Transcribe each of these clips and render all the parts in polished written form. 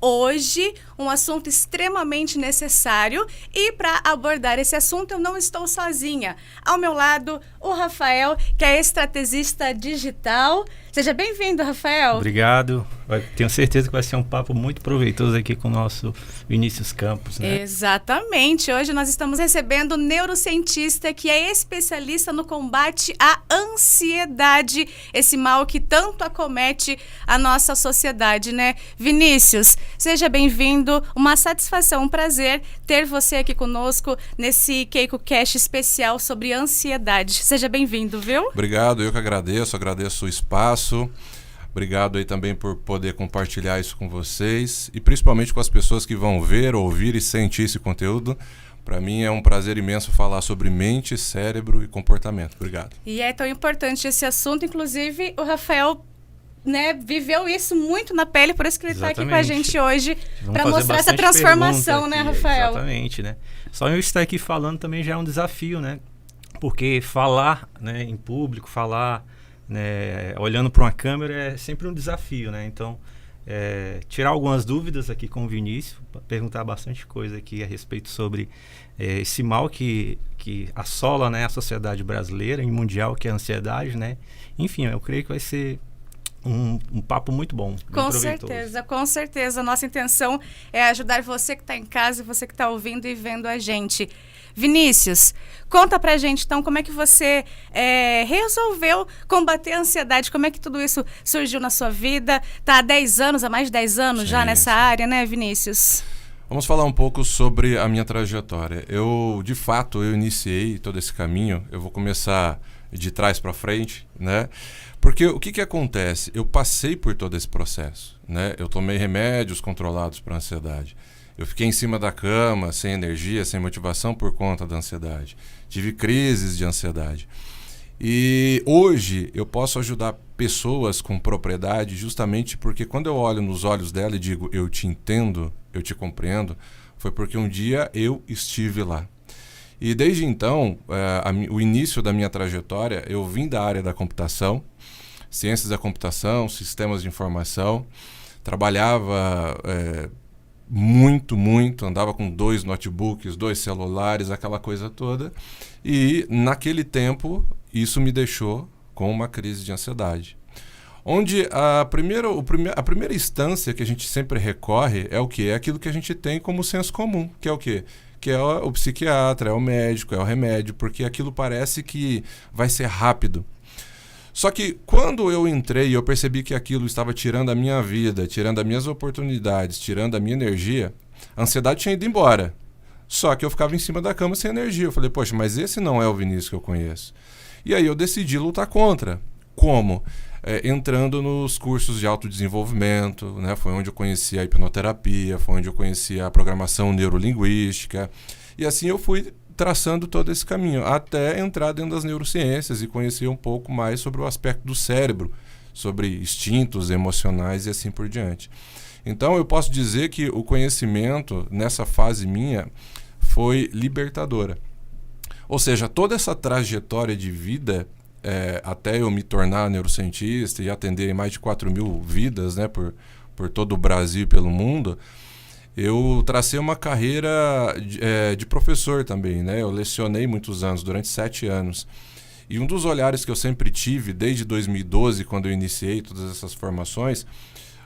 hoje um assunto extremamente necessário, e para abordar esse assunto eu não estou sozinha. Ao meu lado, o Rafael, que é estrategista digital. Seja bem-vindo, Rafael. Obrigado. Tenho certeza que vai ser um papo muito proveitoso aqui com o nosso Vinícius Campos, né? Exatamente. Hoje nós estamos recebendo um neurocientista que é especialista no combate à ansiedade, esse mal que tanto acomete a nossa sociedade, né? Vinícius, seja bem-vindo. Uma satisfação, um prazer ter você aqui conosco nesse KeikoCast especial sobre ansiedade. Seja bem-vindo, viu? Obrigado, eu que agradeço o espaço. Obrigado aí também por poder compartilhar isso com vocês e principalmente com as pessoas que vão ver, ouvir e sentir esse conteúdo. Para mim é um prazer imenso falar sobre mente, cérebro e comportamento. Obrigado. E é tão importante esse assunto, inclusive o Rafael, né, viveu isso muito na pele, por isso que ele está aqui com a gente hoje para mostrar essa transformação, né, Rafael? Exatamente, né? Só eu estar aqui falando também já é um desafio, né? Porque falar, né, em público, falar, né, olhando para uma câmera é sempre um desafio, né? Então, tirar algumas dúvidas aqui com o Vinícius, perguntar bastante coisa aqui a respeito sobre esse mal que assola, né, a sociedade brasileira e mundial, que é a ansiedade, né? Enfim, eu creio que vai ser um papo muito bom. Com certeza. Nossa intenção é ajudar você que está em casa e você que está ouvindo e vendo a gente. Vinícius, conta pra gente então como é que você resolveu combater a ansiedade, como é que tudo isso surgiu na sua vida. Tá há mais de 10 anos já nessa área, né, Vinícius? Vamos falar um pouco sobre a minha trajetória. De fato, eu iniciei todo esse caminho, eu vou começar de trás para frente, né? Porque o que acontece? Eu passei por todo esse processo, né? Eu tomei remédios controlados para ansiedade. Eu fiquei em cima da cama, sem energia, sem motivação por conta da ansiedade. Tive crises de ansiedade. E hoje eu posso ajudar pessoas com propriedade justamente porque quando eu olho nos olhos dela e digo eu te entendo, eu te compreendo, foi porque um dia eu estive lá. E desde então, o início da minha trajetória, eu vim da área da computação, ciências da computação, sistemas de informação, trabalhava muito, andava com 2 notebooks, 2 celulares, aquela coisa toda. E naquele tempo, isso me deixou com uma crise de ansiedade. Onde a primeira instância que a gente sempre recorre é o quê? É aquilo que a gente tem como senso comum, que é o quê? Que é o psiquiatra, é o médico, é o remédio, porque aquilo parece que vai ser rápido. Só que quando eu entrei e eu percebi que aquilo estava tirando a minha vida, tirando as minhas oportunidades, tirando a minha energia, a ansiedade tinha ido embora. Só que eu ficava em cima da cama sem energia. Eu falei, poxa, mas esse não é o Vinícius que eu conheço. E aí eu decidi lutar contra. Como? Entrando nos cursos de autodesenvolvimento, né? Foi onde eu conheci a hipnoterapia, foi onde eu conheci a programação neurolinguística. E assim eu fui traçando todo esse caminho, até entrar dentro das neurociências e conhecer um pouco mais sobre o aspecto do cérebro, sobre instintos emocionais e assim por diante. Então eu posso dizer que o conhecimento nessa fase minha foi libertadora. Ou seja, toda essa trajetória de vida, até eu me tornar neurocientista e atender mais de 4.000 vidas, né, por todo o Brasil e pelo mundo, eu tracei uma carreira de professor também, né? Eu lecionei muitos anos, durante 7 anos. E um dos olhares que eu sempre tive, desde 2012, quando eu iniciei todas essas formações,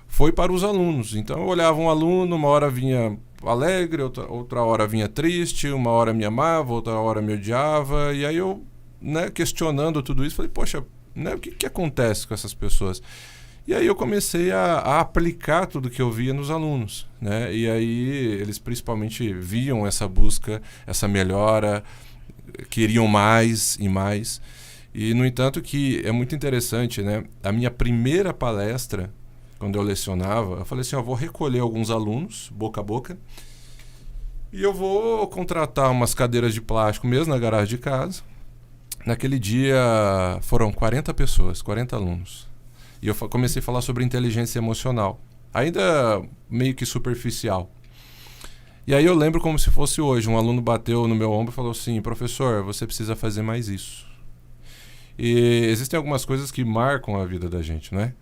foi para os alunos. Então eu olhava um aluno, uma hora vinha alegre, outra hora vinha triste, uma hora me amava, outra hora me odiava. E aí eu, né, questionando tudo isso, falei, poxa, né, o que acontece com essas pessoas? E aí eu comecei a aplicar tudo que eu via nos alunos, né? E aí eles principalmente viam essa busca, essa melhora, queriam mais e mais. E, no entanto, que é muito interessante, né? A minha primeira palestra, quando eu lecionava, eu falei assim, eu vou recolher alguns alunos, boca a boca, e eu vou contratar umas cadeiras de plástico mesmo na garagem de casa. Naquele dia foram 40 pessoas, 40 alunos. E eu comecei a falar sobre inteligência emocional, ainda meio que superficial. E aí eu lembro como se fosse hoje, um aluno bateu no meu ombro e falou assim, professor, você precisa fazer mais isso. E existem algumas coisas que marcam a vida da gente, né?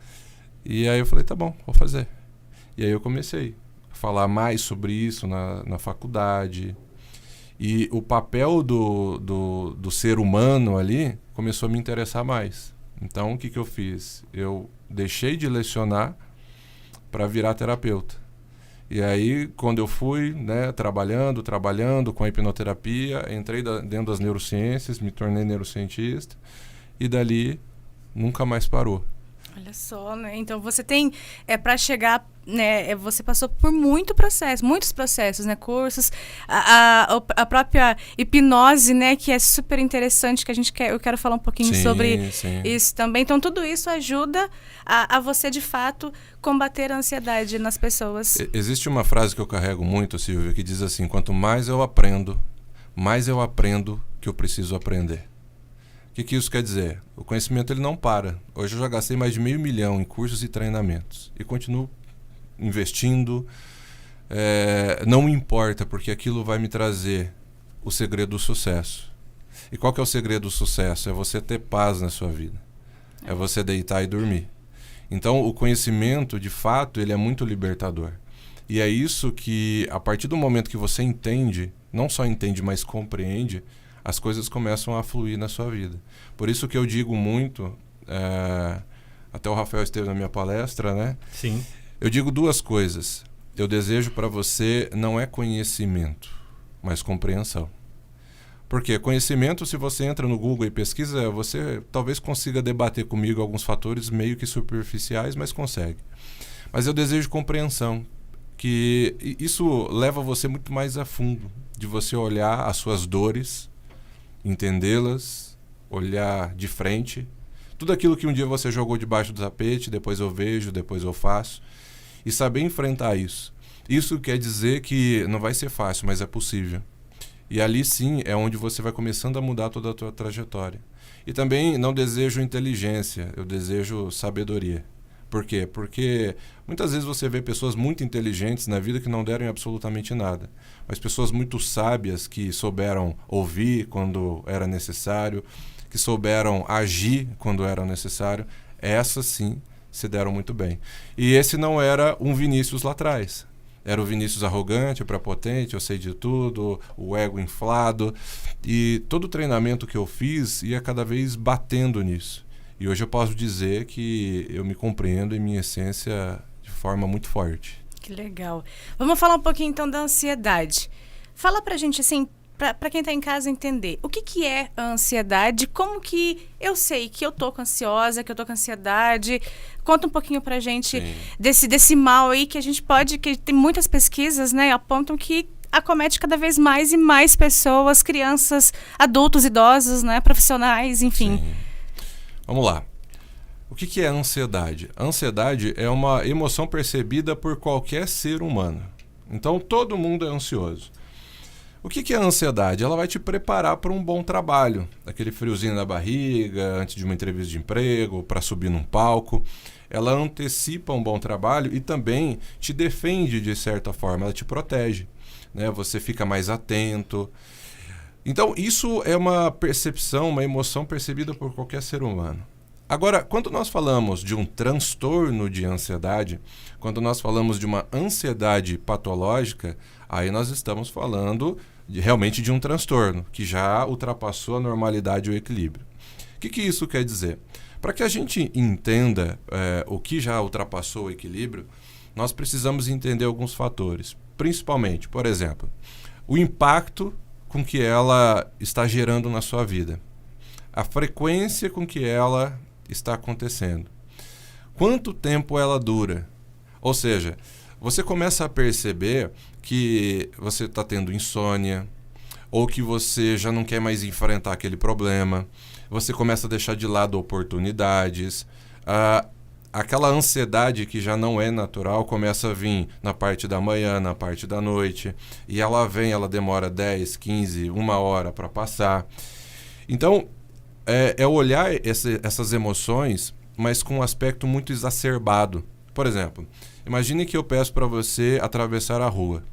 E aí eu falei, tá bom, vou fazer. E aí eu comecei falar mais sobre isso na faculdade. E o papel do ser humano ali começou a me interessar mais. Então, o que eu fiz? Eu deixei de lecionar para virar terapeuta. E aí, quando eu fui, né, trabalhando com a hipnoterapia, entrei dentro das neurociências, me tornei neurocientista, e dali nunca mais parou. Olha só, né? Então você tem, para chegar, né? Você passou por muitos processos, né? Cursos, a própria hipnose, né? Que é super interessante, que eu quero falar um pouquinho sobre isso também. Então tudo isso ajuda a você, de fato, combater a ansiedade nas pessoas. Existe uma frase que eu carrego muito, Silvia, que diz assim: quanto mais eu aprendo que eu preciso aprender. O que isso quer dizer? O conhecimento ele não para. Hoje eu já gastei mais de 500 mil em cursos e treinamentos. E continuo investindo. Não importa, porque aquilo vai me trazer o segredo do sucesso. E qual que é o segredo do sucesso? É você ter paz na sua vida. É você deitar e dormir. Então, o conhecimento, de fato, ele é muito libertador. E é isso que, a partir do momento que você entende, não só entende, mas compreende, as coisas começam a fluir na sua vida. Por isso que eu digo muito, até o Rafael esteve na minha palestra, né? Sim. Eu digo duas coisas. Eu desejo para você não é conhecimento, mas compreensão. Porque conhecimento, se você entra no Google e pesquisa, você talvez consiga debater comigo alguns fatores meio que superficiais, mas consegue. Mas eu desejo compreensão, que isso leva você muito mais a fundo, de você olhar as suas dores, entendê-las, olhar de frente, tudo aquilo que um dia você jogou debaixo do tapete, depois eu vejo, depois eu faço, e saber enfrentar isso. Isso quer dizer que não vai ser fácil, mas é possível. E ali sim é onde você vai começando a mudar toda a tua trajetória. E também não desejo inteligência, eu desejo sabedoria. Por quê? Porque muitas vezes você vê pessoas muito inteligentes na vida que não deram absolutamente nada. Mas pessoas muito sábias que souberam ouvir quando era necessário, que souberam agir quando era necessário, essas sim se deram muito bem. E esse não era um Vinícius lá atrás. Era o Vinícius arrogante, prepotente, eu sei de tudo, o ego inflado. E todo o treinamento que eu fiz ia cada vez batendo nisso. E hoje eu posso dizer que eu me compreendo em minha essência de forma muito forte. Que legal. Vamos falar um pouquinho então da ansiedade. Fala pra gente assim, pra quem tá em casa entender, o que é a ansiedade? Como que eu sei que eu tô ansiosa, que eu tô com ansiedade? Conta um pouquinho pra gente desse mal aí que a gente pode, que tem muitas pesquisas, né, apontam que acomete cada vez mais e mais pessoas, crianças, adultos, idosos, né, profissionais, enfim. Sim. Vamos lá. O que é a ansiedade? A ansiedade é uma emoção percebida por qualquer ser humano. Então, todo mundo é ansioso. O que é a ansiedade? Ela vai te preparar para um bom trabalho. Aquele friozinho na barriga, antes de uma entrevista de emprego, para subir num palco. Ela antecipa um bom trabalho e também te defende de certa forma. Ela te protege, né? Você fica mais atento. Então, isso é uma percepção, uma emoção percebida por qualquer ser humano. Agora, quando nós falamos de um transtorno de ansiedade, quando nós falamos de uma ansiedade patológica, aí nós estamos falando realmente de um transtorno, que já ultrapassou a normalidade e o equilíbrio. O que isso quer dizer? Para que a gente entenda o que já ultrapassou o equilíbrio, nós precisamos entender alguns fatores. Principalmente, por exemplo, o impacto com que ela está gerando na sua vida, a frequência com que ela está acontecendo, quanto tempo ela dura. Ou seja, você começa a perceber que você está tendo insônia, ou que você já não quer mais enfrentar aquele problema, você começa a deixar de lado oportunidades, aquela ansiedade que já não é natural começa a vir na parte da manhã, na parte da noite, e ela demora 10, 15, 1 hora para passar. Então, é olhar essas emoções, mas com um aspecto muito exacerbado. Por exemplo, imagine que eu peço para você atravessar a rua,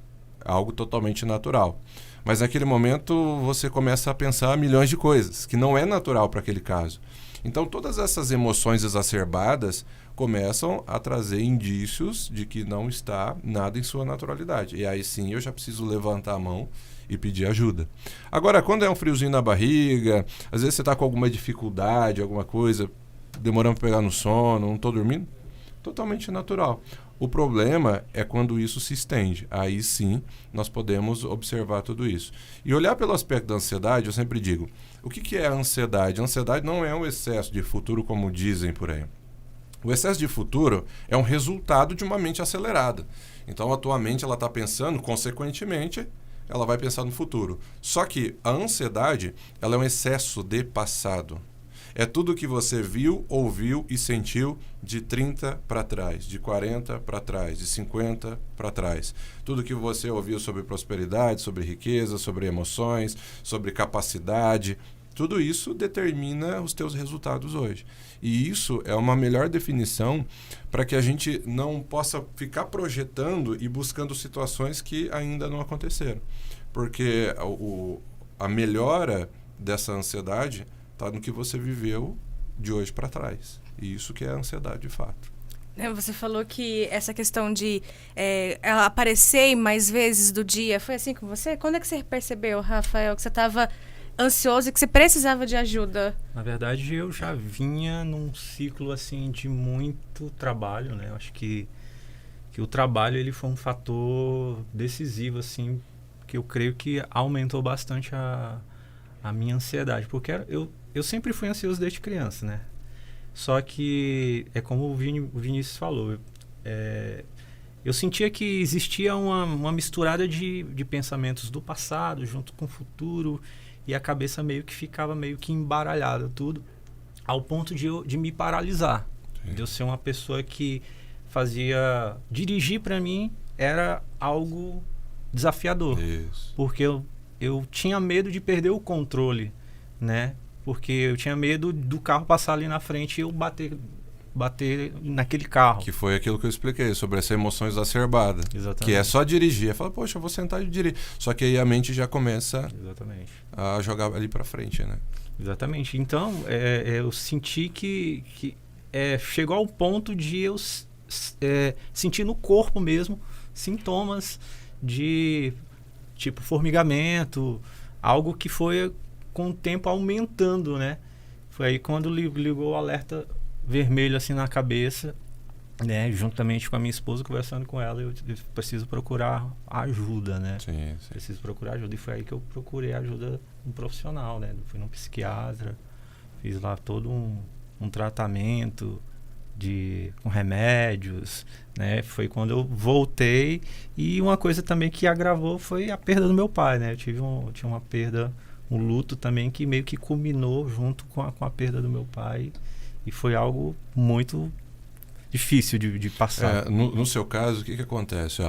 algo totalmente natural. Mas naquele momento você começa a pensar milhões de coisas, que não é natural para aquele caso. Então, todas essas emoções exacerbadas começam a trazer indícios de que não está nada em sua naturalidade. E aí sim eu já preciso levantar a mão e pedir ajuda. Agora, quando é um friozinho na barriga, às vezes você está com alguma dificuldade, alguma coisa, demorando para pegar no sono, não estou dormindo, totalmente natural. O problema é quando isso se estende. Aí sim nós podemos observar tudo isso. E olhar pelo aspecto da ansiedade, eu sempre digo, o que é a ansiedade? A ansiedade não é um excesso de futuro, como dizem por aí. O excesso de futuro é um resultado de uma mente acelerada. Então, a tua mente está pensando, consequentemente, ela vai pensar no futuro. Só que a ansiedade, ela é um excesso de passado. É tudo que você viu, ouviu e sentiu de 30 para trás, de 40 para trás, de 50 para trás. Tudo que você ouviu sobre prosperidade, sobre riqueza, sobre emoções, sobre capacidade, tudo isso determina os teus resultados hoje. E isso é uma melhor definição para que a gente não possa ficar projetando e buscando situações que ainda não aconteceram. Porque a melhora dessa ansiedade está no que você viveu de hoje para trás. E isso que é a ansiedade de fato. Você falou que essa questão de ela aparecer mais vezes do dia, foi assim com você? Quando é que você percebeu, Rafael, que você estava ansioso e que você precisava de ajuda? Na verdade, eu já vinha num ciclo assim de muito trabalho, né? Eu acho que o trabalho ele foi um fator decisivo, assim, que eu creio que aumentou bastante a minha ansiedade, porque eu sempre fui ansioso desde criança, né? Só que é como o Vinícius falou, eu sentia que existia uma misturada de pensamentos do passado junto com o futuro, e a cabeça meio que ficava meio que embaralhada tudo, ao ponto de me paralisar. Sim. De eu ser uma pessoa que dirigir para mim era algo desafiador. Isso. Porque eu tinha medo de perder o controle, né? Porque eu tinha medo do carro passar ali na frente e eu bater naquele carro. Que foi aquilo que eu expliquei, sobre essa emoção exacerbada. Exatamente. Que é só dirigir. Eu falo, poxa, eu vou sentar e dirigir. Só que aí a mente já começa a jogar ali pra frente, né? Exatamente. Então, eu senti que chegou ao ponto de eu sentir no corpo mesmo sintomas de tipo formigamento, algo que foi com o tempo aumentando, né? Foi aí quando ligou o alerta vermelho assim na cabeça, né? Juntamente com a minha esposa, conversando com ela, eu preciso procurar ajuda, né? Sim. Preciso procurar ajuda. E foi aí que eu procurei ajuda de um profissional, né? Fui num psiquiatra, fiz lá todo um tratamento com remédios, né? Foi quando eu voltei. E uma coisa também que agravou foi a perda do meu pai, né? Eu tinha uma perda, um luto também que meio que culminou junto com a perda do meu pai. E foi algo muito difícil de passar. No seu caso, o que acontece?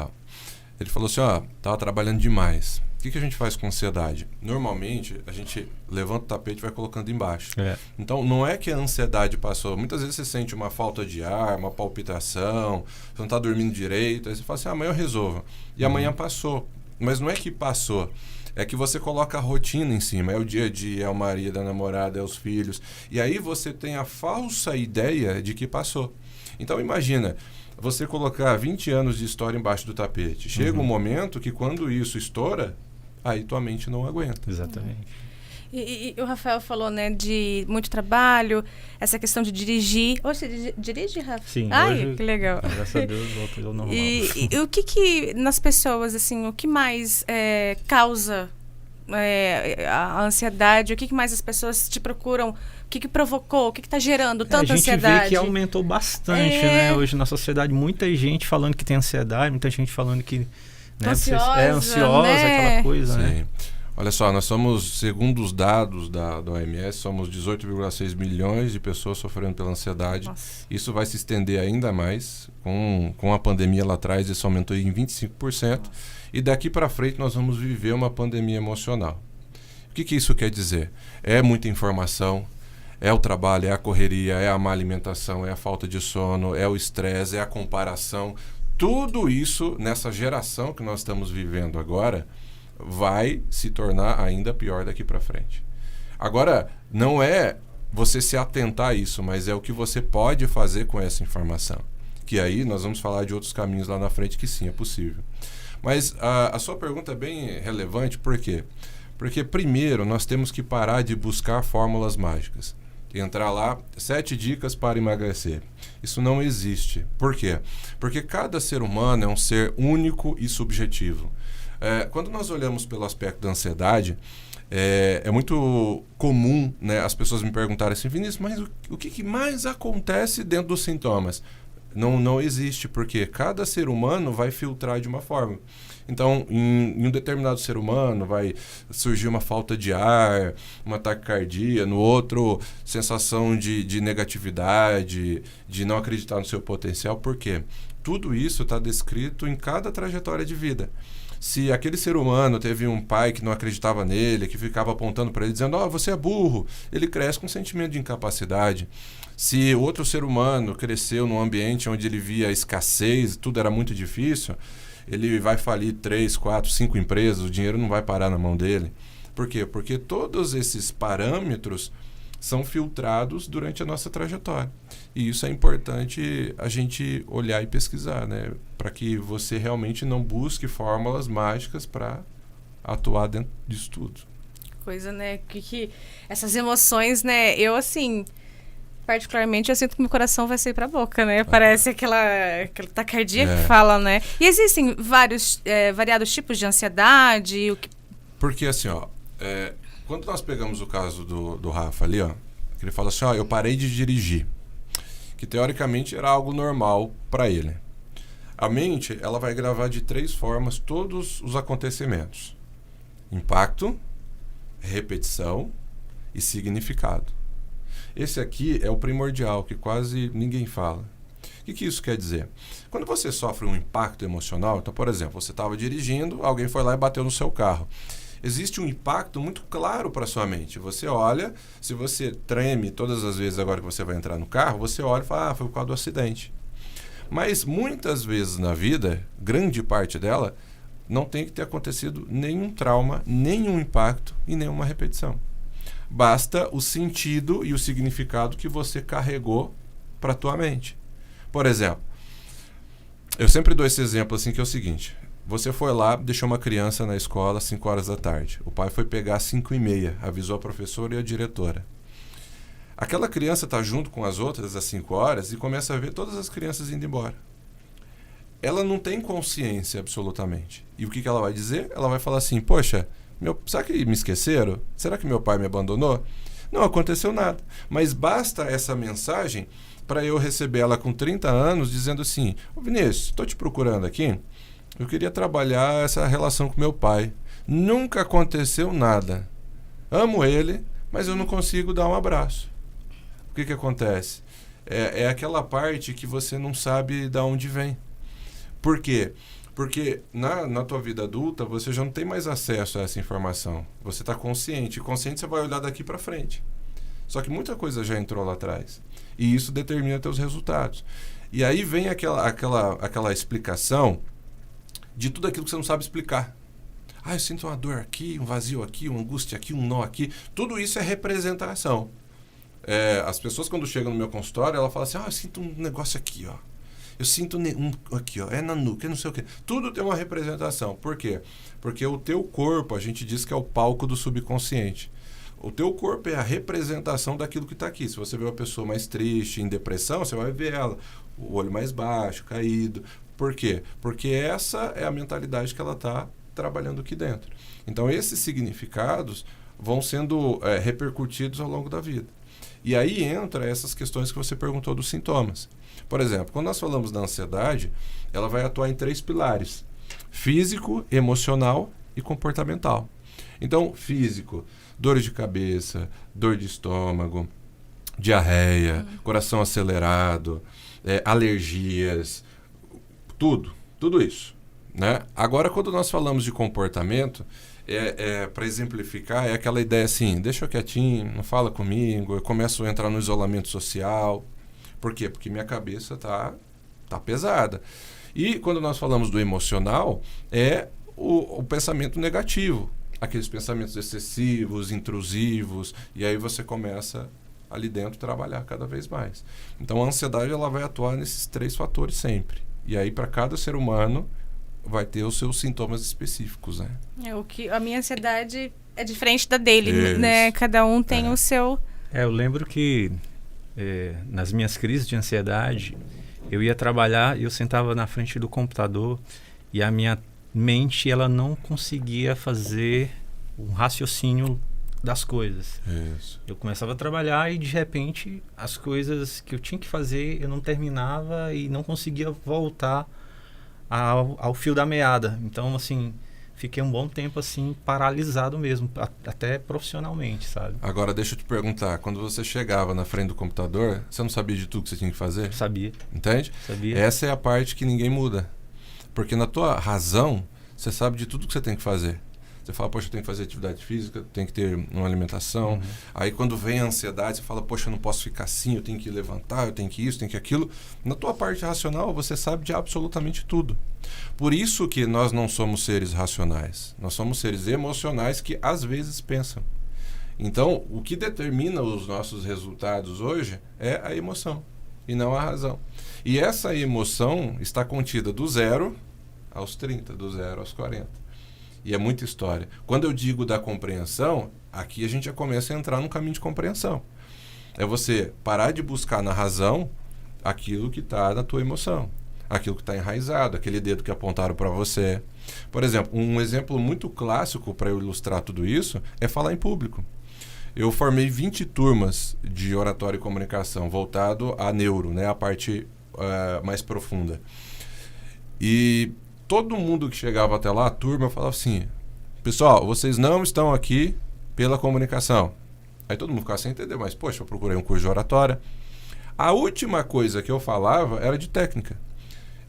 Ele falou assim, estava trabalhando demais. O que a gente faz com ansiedade? Normalmente, a gente levanta o tapete e vai colocando embaixo. Então, não é que a ansiedade passou. Muitas vezes você sente uma falta de ar, uma palpitação, você não está dormindo direito. Aí você fala assim, amanhã eu resolvo. E amanhã passou. Mas não é que passou. É que você coloca a rotina em cima. É o dia a dia, é o marido, é a namorada, é os filhos. E aí você tem a falsa ideia de que passou. Então, imagina, você colocar 20 anos de história embaixo do tapete. Chega um momento que quando isso estoura, aí tua mente não aguenta. Exatamente. E o Rafael falou, né, de muito trabalho, essa questão de dirigir. Hoje você dirige, Rafa? Sim. Ai, hoje, que legal. Graças a Deus, voltou ao normal. E o que nas pessoas, assim, o que mais causa a ansiedade? O que mais as pessoas te procuram? O que provocou? O que está gerando tanta ansiedade? A gente vê que aumentou bastante, né? Hoje na sociedade, muita gente falando que tem ansiedade, muita gente falando que ansiosa, né? Aquela coisa, Sim. né? Olha só, nós somos, segundo os dados da OMS, somos 18,6 milhões de pessoas sofrendo pela ansiedade. Nossa. Isso vai se estender ainda mais. Com a pandemia lá atrás, isso aumentou em 25%. Nossa. E daqui para frente nós vamos viver uma pandemia emocional. O que isso quer dizer? É muita informação, é o trabalho, é a correria, é a má alimentação, é a falta de sono, é o estresse, é a comparação. Tudo isso, nessa geração que nós estamos vivendo agora, vai se tornar ainda pior daqui para frente. Agora, não é você se atentar a isso, mas é o que você pode fazer com essa informação. Que aí nós vamos falar de outros caminhos lá na frente que sim, é possível. Mas a sua pergunta é bem relevante, por quê? Porque primeiro nós temos que parar de buscar fórmulas mágicas. Entrar lá, 7 dicas para emagrecer. Isso não existe. Por quê? Porque cada ser humano é um ser único e subjetivo. Quando nós olhamos pelo aspecto da ansiedade, é muito comum, né, as pessoas me perguntarem assim, Vinícius, mas o que mais acontece dentro dos sintomas? Não existe, porque cada ser humano vai filtrar de uma forma. Então, em um determinado ser humano vai surgir uma falta de ar, uma taquicardia, no outro, sensação de negatividade, de não acreditar no seu potencial. Por quê? Tudo isso está descrito em cada trajetória de vida. Se aquele ser humano teve um pai que não acreditava nele, que ficava apontando para ele, dizendo, você é burro, ele cresce com um sentimento de incapacidade. Se outro ser humano cresceu num ambiente onde ele via escassez, tudo era muito difícil, ele vai falir 3, 4, 5 empresas, o dinheiro não vai parar na mão dele. Por quê? Porque todos esses parâmetros são filtrados durante a nossa trajetória. E isso é importante a gente olhar e pesquisar, né? Para que você realmente não busque fórmulas mágicas para atuar dentro disso tudo. Coisa, né? Que essas emoções, né? Eu, assim, particularmente, eu sinto que meu coração vai sair pra boca, né? Parece aquela taquicardia que fala, né? E existem variados tipos de ansiedade? Porque, assim, quando nós pegamos o caso do Rafa ali, ele fala assim, eu parei de dirigir, que teoricamente era algo normal para ele. A mente, ela vai gravar de 3 formas todos os acontecimentos: impacto, repetição e significado. Esse aqui é o primordial, que quase ninguém fala. O que isso quer dizer? Quando você sofre um impacto emocional, então, por exemplo, você estava dirigindo, alguém foi lá e bateu no seu carro. Existe um impacto muito claro para sua mente. Você olha, se você treme todas as vezes agora que você vai entrar no carro, você olha e fala, foi por causa do acidente. Mas muitas vezes na vida, grande parte dela, não tem que ter acontecido nenhum trauma, nenhum impacto e nenhuma repetição. Basta o sentido e o significado que você carregou para a tua mente. Por exemplo, eu sempre dou esse exemplo assim, que é o seguinte: você foi lá, deixou uma criança na escola às 5 horas da tarde. O pai foi pegar às 5h30, avisou a professora e a diretora. Aquela criança está junto com as outras às 5 horas e começa a ver todas as crianças indo embora. Ela não tem consciência absolutamente. E o que ela vai dizer? Ela vai falar assim, poxa, será que me esqueceram? Será que meu pai me abandonou? Não aconteceu nada. Mas basta essa mensagem para eu receber ela com 30 anos dizendo assim, Vinícius, estou te procurando aqui, eu queria trabalhar essa relação com meu pai. Nunca aconteceu nada. Amo ele, mas eu não consigo dar um abraço. O que acontece? É aquela parte que você não sabe de onde vem. Por quê? Porque na tua vida adulta, você já não tem mais acesso a essa informação. Você está consciente. E consciente você vai olhar daqui para frente. Só que muita coisa já entrou lá atrás. E isso determina teus resultados. E aí vem aquela explicação de tudo aquilo que você não sabe explicar. Eu sinto uma dor aqui, um vazio aqui, uma angústia aqui, um nó aqui. Tudo isso é representação. As pessoas, quando chegam no meu consultório, ela fala assim, eu sinto um negócio aqui, ó. Eu sinto aqui, ó, é na nuca, não sei o quê. Tudo tem uma representação. Por quê? Porque o teu corpo, a gente diz que é o palco do subconsciente. O teu corpo é a representação daquilo que está aqui. Se você vê uma pessoa mais triste, em depressão, você vai ver ela, o olho mais baixo, caído. Por quê? Porque essa é a mentalidade que ela está trabalhando aqui dentro. Então, esses significados vão sendo repercutidos ao longo da vida. E aí entra essas questões que você perguntou dos sintomas. Por exemplo, quando nós falamos da ansiedade, ela vai atuar em 3 pilares: físico, emocional e comportamental. Então, físico, dor de cabeça, dor de estômago, diarreia, coração acelerado, alergias, tudo isso, né? Agora, quando nós falamos de comportamento, para exemplificar, é aquela ideia assim, deixa eu quietinho, não fala comigo, eu começo a entrar no isolamento social. Por quê? Porque minha cabeça tá pesada. E quando nós falamos do emocional, é o pensamento negativo, aqueles pensamentos excessivos, intrusivos, e aí você começa ali dentro trabalhar cada vez mais. Então a ansiedade ela vai atuar nesses 3 fatores sempre. E aí para cada ser humano vai ter os seus sintomas específicos, né? A minha ansiedade é diferente da dele, Isso. né? Cada um tem o seu... Eu lembro que nas minhas crises de ansiedade, eu ia trabalhar e eu sentava na frente do computador e a minha mente ela não conseguia fazer um raciocínio das coisas. Isso. Eu começava a trabalhar e de repente as coisas que eu tinha que fazer eu não terminava e não conseguia voltar ao fio da meada. Então, assim, fiquei um bom tempo assim paralisado mesmo, até profissionalmente, sabe? Agora deixa eu te perguntar, quando você chegava na frente do computador, você não sabia de tudo que você tinha que fazer? Sabia. Entende? Sabia. Essa é a parte que ninguém muda. Porque na tua razão, você sabe de tudo que você tem que fazer. Você fala, poxa, eu tenho que fazer atividade física, tenho que ter uma alimentação. Aí quando vem a ansiedade, você fala, poxa, eu não posso ficar assim, eu tenho que levantar, eu tenho que isso, tenho que aquilo. Na tua parte racional, você sabe de absolutamente tudo. Por isso que nós não somos seres racionais. Nós somos seres emocionais que às vezes pensam. Então, o que determina os nossos resultados hoje é a emoção e não a razão. E essa emoção está contida do 0 aos 30, do 0 aos 40. E é muita história. Quando eu digo da compreensão, aqui a gente já começa a entrar num caminho de compreensão. É você parar de buscar na razão aquilo que está na tua emoção, aquilo que está enraizado, aquele dedo que apontaram para você. Por exemplo, um exemplo muito clássico para eu ilustrar tudo isso é falar em público. Eu formei 20 turmas de oratória e comunicação voltado a neuro, né, a parte mais profunda. E todo mundo que chegava até lá, a turma, falava assim, pessoal, vocês não estão aqui pela comunicação. Aí todo mundo ficava sem entender, mas poxa, eu procurei um curso de oratória. A última coisa que eu falava era de técnica.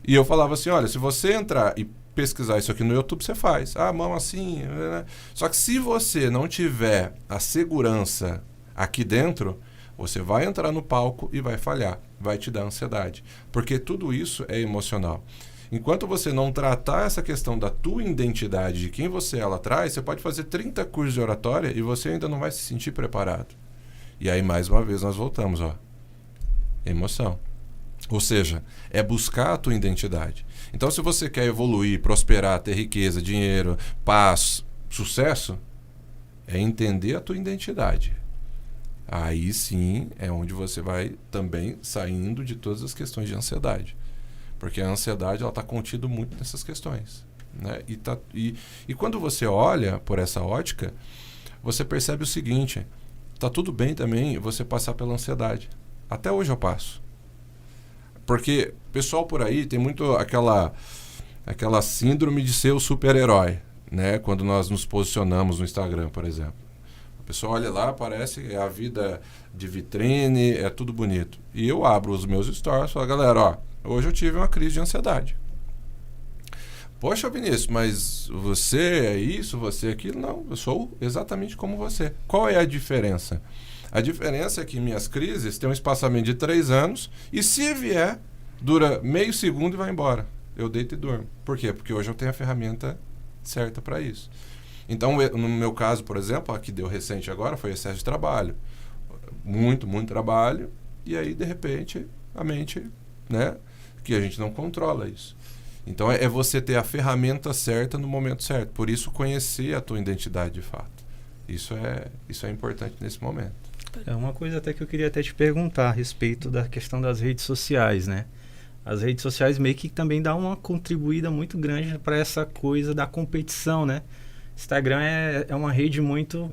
E eu falava assim, olha, se você entrar e pesquisar isso aqui no YouTube, você faz. Ah, mão assim, né? Só que se você não tiver a segurança aqui dentro, você vai entrar no palco e vai falhar, vai te dar ansiedade. Porque tudo isso é emocional. Enquanto você não tratar essa questão da tua identidade, de quem você é lá atrás, você pode fazer 30 cursos de oratória e você ainda não vai se sentir preparado. E aí, mais uma vez, nós voltamos, ó. Emoção. Ou seja, é buscar a tua identidade. Então, se você quer evoluir, prosperar, ter riqueza, dinheiro, paz, sucesso, é entender a tua identidade. Aí sim é onde você vai também saindo de todas as questões de ansiedade. Porque a ansiedade ela está contida muito nessas questões, né? E quando você olha por essa ótica, você percebe o seguinte, está tudo bem também você passar pela ansiedade. Até hoje eu passo. Porque o pessoal por aí tem muito aquela síndrome de ser o super-herói, né? Quando nós nos posicionamos no Instagram, por exemplo. A pessoa olha lá, parece a vida de vitrine, é tudo bonito. E eu abro os meus stories e falo, galera, ó, hoje eu tive uma crise de ansiedade. Poxa, Vinícius, mas você é isso, você é aquilo? Não, eu sou exatamente como você. Qual é a diferença? A diferença é que minhas crises têm um espaçamento de 3 anos e se vier, dura meio segundo e vai embora. Eu deito e durmo. Por quê? Porque hoje eu tenho a ferramenta certa para isso. Então, no meu caso, por exemplo, a que deu recente agora foi excesso de trabalho. Muito, muito trabalho. E aí, de repente, a mente, né, que a gente não controla isso. Então, é você ter a ferramenta certa no momento certo. Por isso, conhecer a tua identidade de fato. Isso é importante nesse momento. É uma coisa até que eu queria até te perguntar a respeito da questão das redes sociais, né? As redes sociais meio que também dão uma contribuída muito grande para essa coisa da competição, né? Instagram é uma rede muito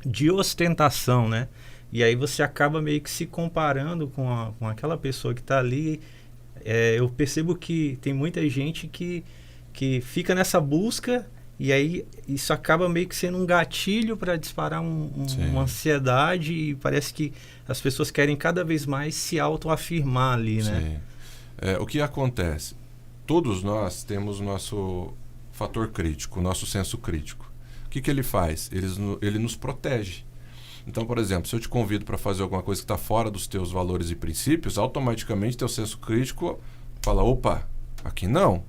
de ostentação, né? E aí você acaba meio que se comparando com aquela pessoa que está ali. Eu percebo que tem muita gente que fica nessa busca e aí isso acaba meio que sendo um gatilho para disparar uma ansiedade e parece que as pessoas querem cada vez mais se autoafirmar ali, né? Sim. O que acontece? Todos nós temos o nosso fator crítico, o nosso senso crítico. O que ele faz? Ele nos protege. Então, por exemplo, se eu te convido para fazer alguma coisa que está fora dos teus valores e princípios, automaticamente teu senso crítico fala, opa, aqui não.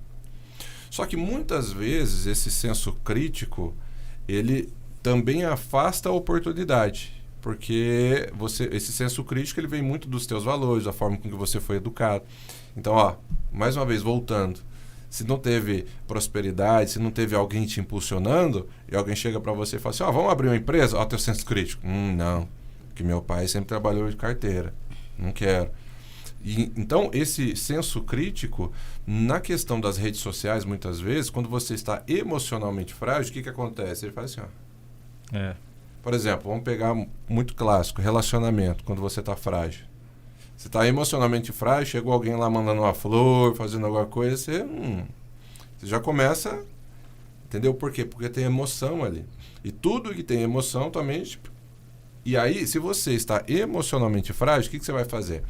Só que muitas vezes esse senso crítico, ele também afasta a oportunidade. Porque esse senso crítico ele vem muito dos teus valores, da forma com que você foi educado. Então, ó, mais uma vez, voltando. Se não teve prosperidade, se não teve alguém te impulsionando, e alguém chega para você e fala assim, ó, vamos abrir uma empresa? Ó, teu senso crítico. Não, porque meu pai sempre trabalhou de carteira. Não quero. Então, esse senso crítico, na questão das redes sociais, muitas vezes, quando você está emocionalmente frágil, o que acontece? Ele fala assim, ó. Por exemplo, vamos pegar muito clássico, relacionamento, quando você está frágil. Você está emocionalmente frágil, chegou alguém lá mandando uma flor, fazendo alguma coisa, você já começa, entendeu por quê? Porque tem emoção ali. E tudo que tem emoção também... E aí, se você está emocionalmente frágil, o que você vai fazer?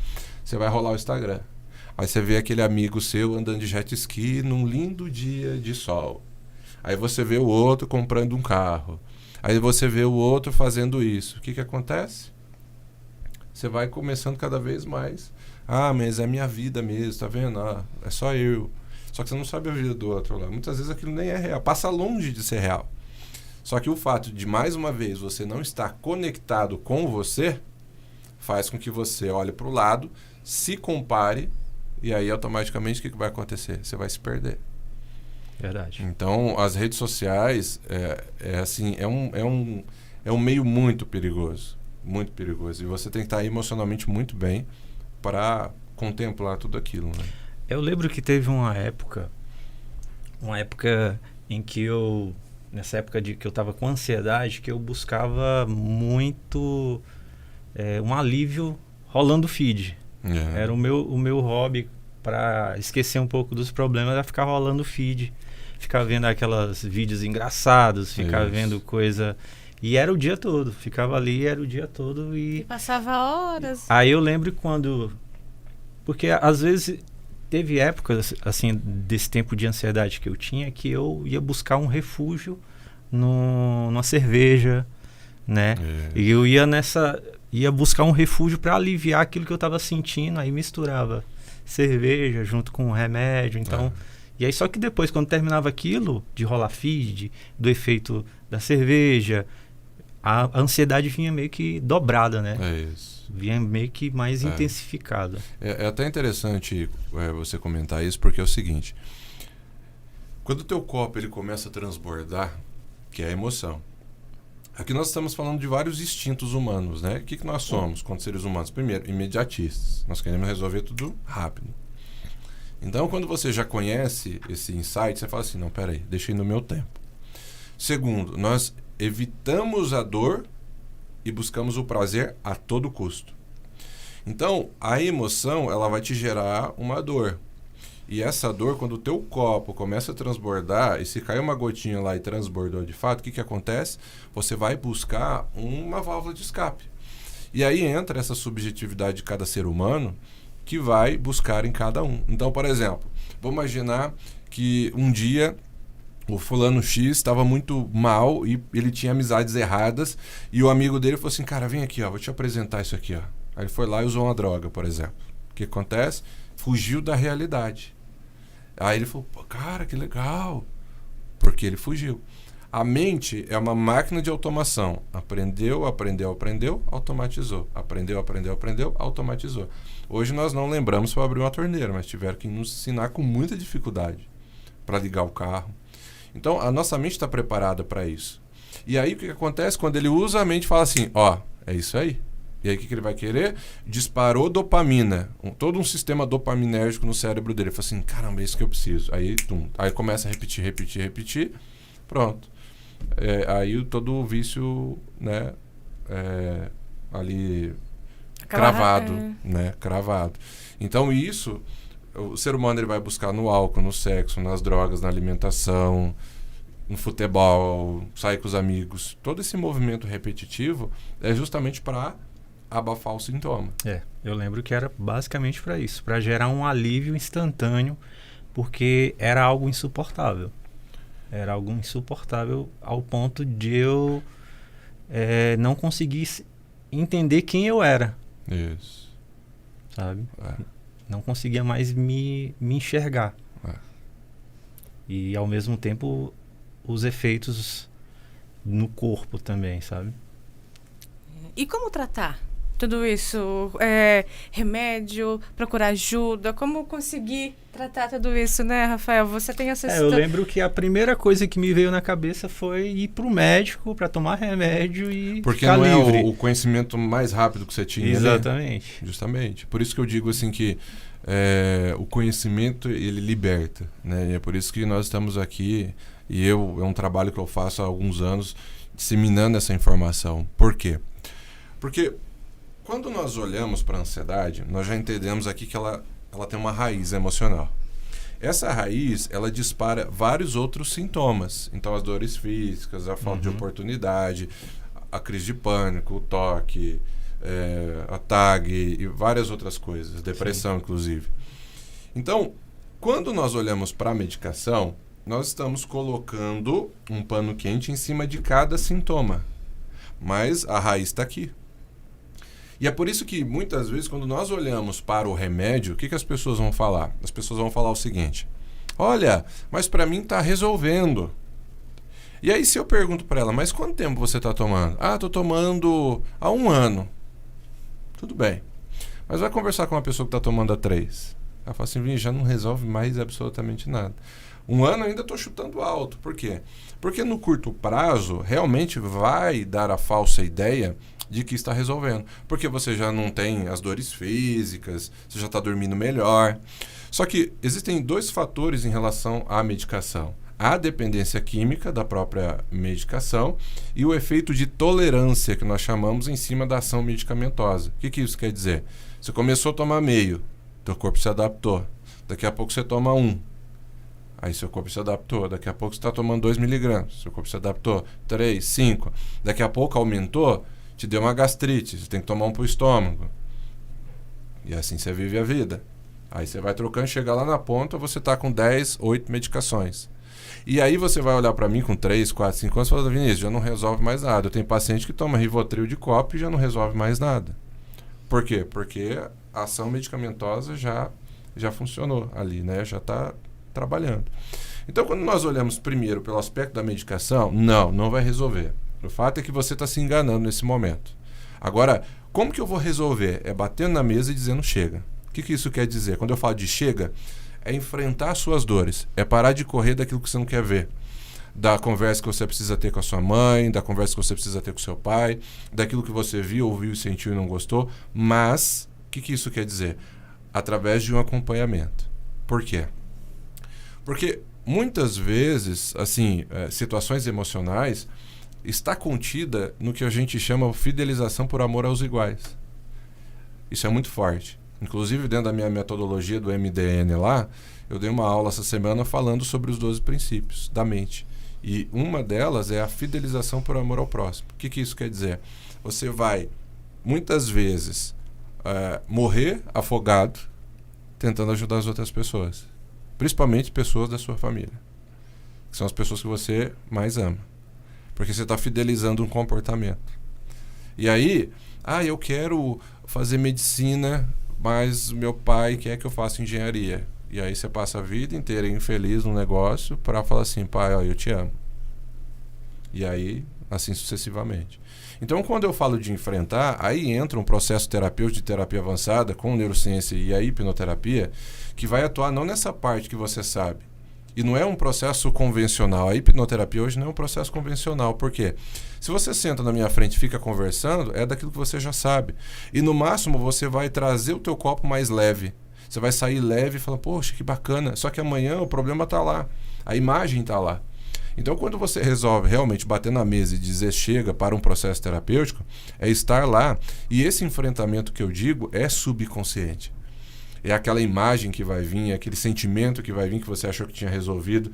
Você vai rolar o Instagram. Aí você vê aquele amigo seu andando de jet ski num lindo dia de sol. Aí você vê o outro comprando um carro. Aí você vê o outro fazendo isso. O que acontece? Você vai começando cada vez mais. Ah, mas é minha vida mesmo, tá vendo? Ah, é só eu. Só que você não sabe a vida do outro lá. Muitas vezes aquilo nem é real. Passa longe de ser real. Só que o fato de, mais uma vez, você não estar conectado com você, faz com que você olhe para o lado, se compare, e aí automaticamente o que vai acontecer? Você vai se perder. Verdade. Então, as redes sociais é um meio muito perigoso. Muito perigoso. E você tem que estar emocionalmente muito bem para contemplar tudo aquilo, né? Eu lembro que teve uma época em que nessa época que eu estava com ansiedade, que eu buscava muito um alívio rolando feed. Era o meu hobby para esquecer um pouco dos problemas, era ficar rolando feed, ficar vendo aquelas vídeos engraçados, ficar vendo coisa... E era o dia todo, ficava ali, era o dia todo e passava horas. Aí eu lembro quando... Porque às vezes teve épocas, assim, desse tempo de ansiedade que eu tinha, que eu ia buscar um refúgio numa cerveja, né? E eu ia buscar um refúgio para aliviar aquilo que eu estava sentindo, aí misturava cerveja junto com remédio, então... E aí só que depois, quando terminava aquilo, de rolar feed, do efeito da cerveja, a ansiedade vinha meio que dobrada, né? Vinha meio que mais intensificada. É até interessante você comentar isso, porque é o seguinte, quando o teu copo ele começa a transbordar, que é a emoção, aqui nós estamos falando de vários instintos humanos, né? O que nós somos quando seres humanos? Primeiro, imediatistas. Nós queremos resolver tudo rápido. Então, quando você já conhece esse insight, você fala assim, não, peraí, deixei no meu tempo. Segundo, nós evitamos a dor e buscamos o prazer a todo custo. Então, a emoção, ela vai te gerar uma dor. E essa dor, quando o teu copo começa a transbordar, e se cair uma gotinha lá e transbordou de fato, o que acontece? Você vai buscar uma válvula de escape. E aí entra essa subjetividade de cada ser humano, que vai buscar em cada um. Então, por exemplo, vamos imaginar que um dia o fulano X estava muito mal e ele tinha amizades erradas e o amigo dele falou assim, cara, vem aqui, ó, vou te apresentar isso aqui, ó. Aí ele foi lá e usou uma droga, por exemplo. O que acontece? Fugiu da realidade. Aí ele falou, pô, cara, que legal. Porque ele fugiu. A mente é uma máquina de automação. Aprendeu, automatizou. Aprendeu, automatizou. Hoje nós não lembramos para abrir uma torneira, mas tiveram que nos ensinar com muita dificuldade para ligar o carro. Então, a nossa mente está preparada para isso. E aí, o que acontece? Quando ele usa, a mente fala assim, ó, é isso aí. E aí, o que ele vai querer? Disparou dopamina. Todo um sistema dopaminérgico no cérebro dele. Ele fala assim, caramba, é isso que eu preciso. Aí, aí começa a repetir. Pronto. Aí todo o vício, né, ali cravado, né, cravado. Então isso, o ser humano ele vai buscar no álcool, no sexo, nas drogas, na alimentação, no futebol, sair com os amigos. Todo esse movimento repetitivo é justamente para abafar o sintoma. Eu lembro que era basicamente para isso, para gerar um alívio instantâneo, porque era algo insuportável. Era algo insuportável ao ponto de eu não conseguir entender quem eu era. Isso. Sabe? Não conseguia mais me enxergar. E, ao mesmo tempo, os efeitos no corpo também, sabe? E como tratar tudo isso? Remédio, procurar ajuda, como conseguir tratar tudo isso, né, Rafael? Você tem essa Eu lembro que a primeira coisa que me veio na cabeça foi ir pro médico para tomar remédio e porque ficar não livre. é o conhecimento mais rápido que você tinha. Exatamente. Né? Justamente. Por isso que eu digo assim que o conhecimento, ele liberta, né? E é por isso que nós estamos aqui, e é um trabalho que eu faço há alguns anos, disseminando essa informação. Por quê? Porque quando nós olhamos para a ansiedade, nós já entendemos aqui que ela tem uma raiz emocional. Essa raiz, ela dispara vários outros sintomas. Então, as dores físicas, a falta de oportunidade, a crise de pânico, o toque, a TAG e várias outras coisas, depressão, inclusive. Então, quando nós olhamos para a medicação, nós estamos colocando um pano quente em cima de cada sintoma. Mas a raiz está aqui. E é por isso que, muitas vezes, quando nós olhamos para o remédio, o que as pessoas vão falar? As pessoas vão falar o seguinte: olha, mas para mim está resolvendo. E aí, se eu pergunto para ela, mas quanto tempo você está tomando? Ah, estou tomando há 1 ano. Tudo bem. Mas vai conversar com uma pessoa que está tomando há 3. Ela fala assim, já não resolve mais absolutamente nada. 1 ano ainda estou chutando alto. Por quê? Porque no curto prazo, realmente vai dar a falsa ideia de que está resolvendo. Porque você já não tem as dores físicas, você já está dormindo melhor. Só que existem 2 fatores em relação à medicação. A dependência química da própria medicação e o efeito de tolerância, que nós chamamos em cima da ação medicamentosa. O que isso quer dizer? Você começou a tomar meio, teu corpo se adaptou. Daqui a pouco você toma 1. Aí seu corpo se adaptou. Daqui a pouco você está tomando 2 miligramas. Seu corpo se adaptou. 3, 5. Daqui a pouco aumentou, te deu uma gastrite. Você tem que tomar 1 para o estômago. E assim você vive a vida. Aí você vai trocando, chega lá na ponta, você está com 10, 8 medicações. E aí você vai olhar para mim com 3, 4, 5 anos e falar, Vinícius, já não resolve mais nada. Eu tenho paciente que toma Rivotril de copo e já não resolve mais nada. Por quê? Porque a ação medicamentosa já funcionou ali, né? Já está trabalhando. Então, quando nós olhamos primeiro pelo aspecto da medicação, não vai resolver. O fato é que você está se enganando nesse momento. Agora, como que eu vou resolver? É batendo na mesa e dizendo chega. O que isso quer dizer? Quando eu falo de chega, é enfrentar as suas dores, é parar de correr daquilo que você não quer ver, da conversa que você precisa ter com a sua mãe, da conversa que você precisa ter com o seu pai, daquilo que você viu, ouviu, sentiu e não gostou. Mas, o que isso quer dizer? Através de um acompanhamento. Por quê? Porque muitas vezes, assim, situações emocionais está contida no que a gente chama de fidelização por amor aos iguais. Isso é muito forte. Inclusive, dentro da minha metodologia do MDN lá, eu dei uma aula essa semana falando sobre os 12 princípios da mente. E uma delas é a fidelização por amor ao próximo. O que isso quer dizer? Você vai, muitas vezes, morrer afogado tentando ajudar as outras pessoas. Principalmente pessoas da sua família. Que são as pessoas que você mais ama. Porque você está fidelizando um comportamento. E aí, eu quero fazer medicina, mas meu pai quer que eu faça engenharia. E aí você passa a vida inteira infeliz no negócio para falar assim, pai, eu te amo. E aí, assim sucessivamente. Então, quando eu falo de enfrentar, aí entra um processo terapêutico de terapia avançada com neurociência e a hipnoterapia, que vai atuar não nessa parte que você sabe. E não é um processo convencional. A hipnoterapia hoje não é um processo convencional. Por quê? Se você senta na minha frente e fica conversando, é daquilo que você já sabe. E no máximo você vai trazer o teu copo mais leve. Você vai sair leve e falar, poxa, que bacana. Só que amanhã o problema está lá. A imagem está lá. Então, quando você resolve realmente bater na mesa e dizer chega para um processo terapêutico, é estar lá. E esse enfrentamento que eu digo é subconsciente. É aquela imagem que vai vir, é aquele sentimento que vai vir que você achou que tinha resolvido.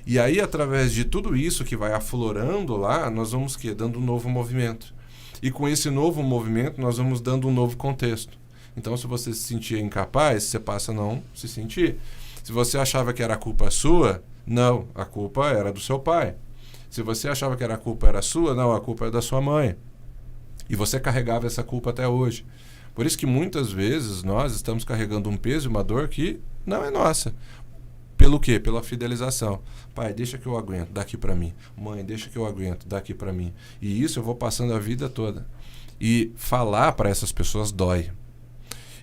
E aí, através de tudo isso que vai aflorando lá, nós vamos dando um novo movimento. E com esse novo movimento, nós vamos dando um novo contexto. Então, se você se sentia incapaz, você passa a não se sentir. Se você achava que era culpa sua, não, a culpa era do seu pai. Se você achava que a culpa era sua, não, a culpa é da sua mãe. E você carregava essa culpa até hoje. Por isso que muitas vezes nós estamos carregando um peso e uma dor que não é nossa. Pelo quê? Pela fidelização. Pai, deixa que eu aguento, dá aqui para mim. Mãe, deixa que eu aguento, dá aqui para mim. E isso eu vou passando a vida toda. E falar para essas pessoas dói.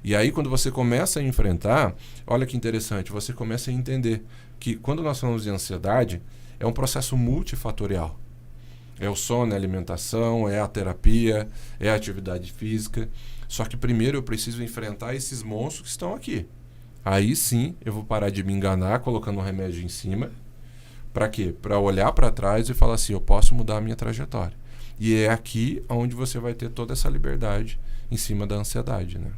E aí, quando você começa a enfrentar, olha que interessante, você começa a entender que quando nós falamos de ansiedade, é um processo multifatorial. É o sono, é a alimentação, é a terapia, é a atividade física. Só que primeiro eu preciso enfrentar esses monstros que estão aqui. Aí sim eu vou parar de me enganar colocando um remédio em cima. Para quê? Para olhar para trás e falar assim, eu posso mudar a minha trajetória. E é aqui onde você vai ter toda essa liberdade em cima da ansiedade, né?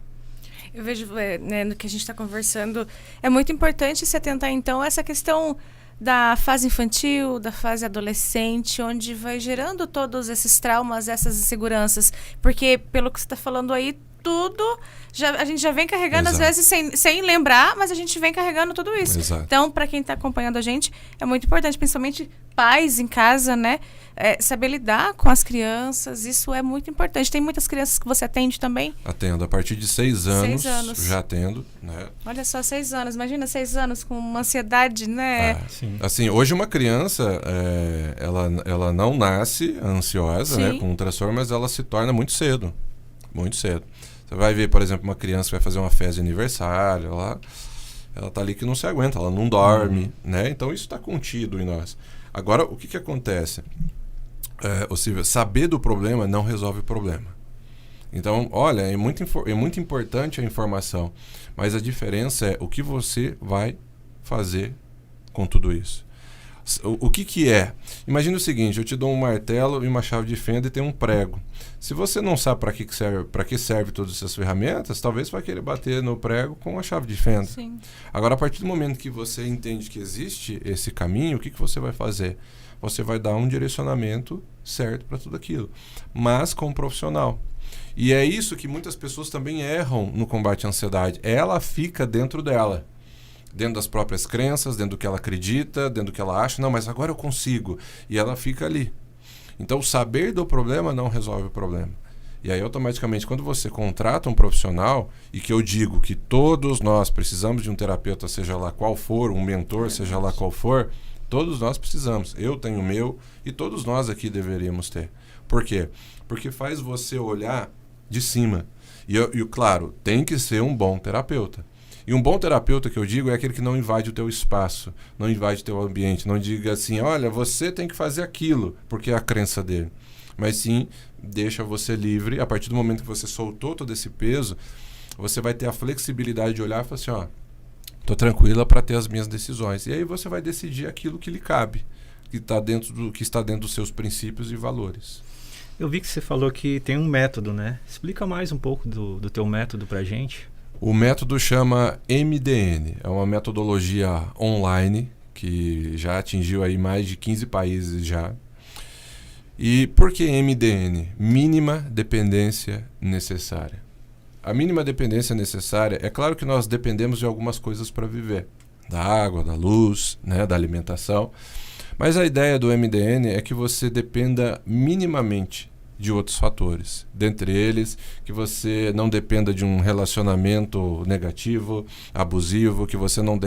Eu vejo, né, no que a gente está conversando, é muito importante se atentar, então, a essa questão da fase infantil, da fase adolescente, onde vai gerando todos esses traumas, essas inseguranças. Porque, pelo que você está falando aí, tudo, a gente já vem carregando, Exato. às vezes, sem lembrar, mas a gente vem carregando tudo isso. Exato. Então, para quem está acompanhando a gente, é muito importante, principalmente pais em casa, né? Saber lidar com as crianças, isso é muito importante. Tem muitas crianças que você atende também? Atendo. A partir de 6 anos, 6 anos. já atendo, né? Olha só, 6 anos. Imagina 6 anos com uma ansiedade, né? Sim. Assim, hoje uma criança, ela não nasce ansiosa, né, Sim. com um transtorno, mas ela se torna muito cedo. Muito cedo. Você vai ver, por exemplo, uma criança que vai fazer uma festa de aniversário, ela tá ali que não se aguenta, ela não dorme, né? Então isso está contido em nós. Agora, o que acontece? Ou seja, saber do problema não resolve o problema. Então, olha, é muito importante a informação, mas a diferença é o que você vai fazer com tudo isso. O que é? Imagina o seguinte, eu te dou um martelo e uma chave de fenda e tem um prego. Se você não sabe para que serve todas essas ferramentas, talvez você vai querer bater no prego com a chave de fenda. Sim. Agora, a partir do momento que você entende que existe esse caminho, o que você vai fazer? Você vai dar um direcionamento certo para tudo aquilo, mas com um profissional. E é isso que muitas pessoas também erram no combate à ansiedade. Ela fica dentro dela. Dentro das próprias crenças, dentro do que ela acredita, dentro do que ela acha. Não, mas agora eu consigo. E ela fica ali. Então, saber do problema não resolve o problema. E aí, automaticamente, quando você contrata um profissional, e que eu digo que todos nós precisamos de um terapeuta, seja lá qual for, um mentor, seja lá qual for, todos nós precisamos. Eu tenho o meu e todos nós aqui deveríamos ter. Por quê? Porque faz você olhar de cima. E claro, tem que ser um bom terapeuta. E um bom terapeuta, que eu digo, é aquele que não invade o teu espaço, não invade o teu ambiente, não diga assim, olha, você tem que fazer aquilo, porque é a crença dele. Mas sim, deixa você livre. A partir do momento que você soltou todo esse peso, você vai ter a flexibilidade de olhar e falar assim, ó, tô tranquila para ter as minhas decisões. E aí você vai decidir aquilo que lhe cabe, que está dentro dos seus princípios e valores. Eu vi que você falou que tem um método, né? Explica mais um pouco do teu método pra gente. O método chama MDN, é uma metodologia online que já atingiu aí mais de 15 países já. E por que MDN? Mínima dependência necessária. A mínima dependência necessária, é claro que nós dependemos de algumas coisas para viver. Da água, da luz, né, da alimentação. Mas a ideia do MDN é que você dependa minimamente de outros fatores. Dentre eles, que você não dependa de um relacionamento negativo, abusivo, que você não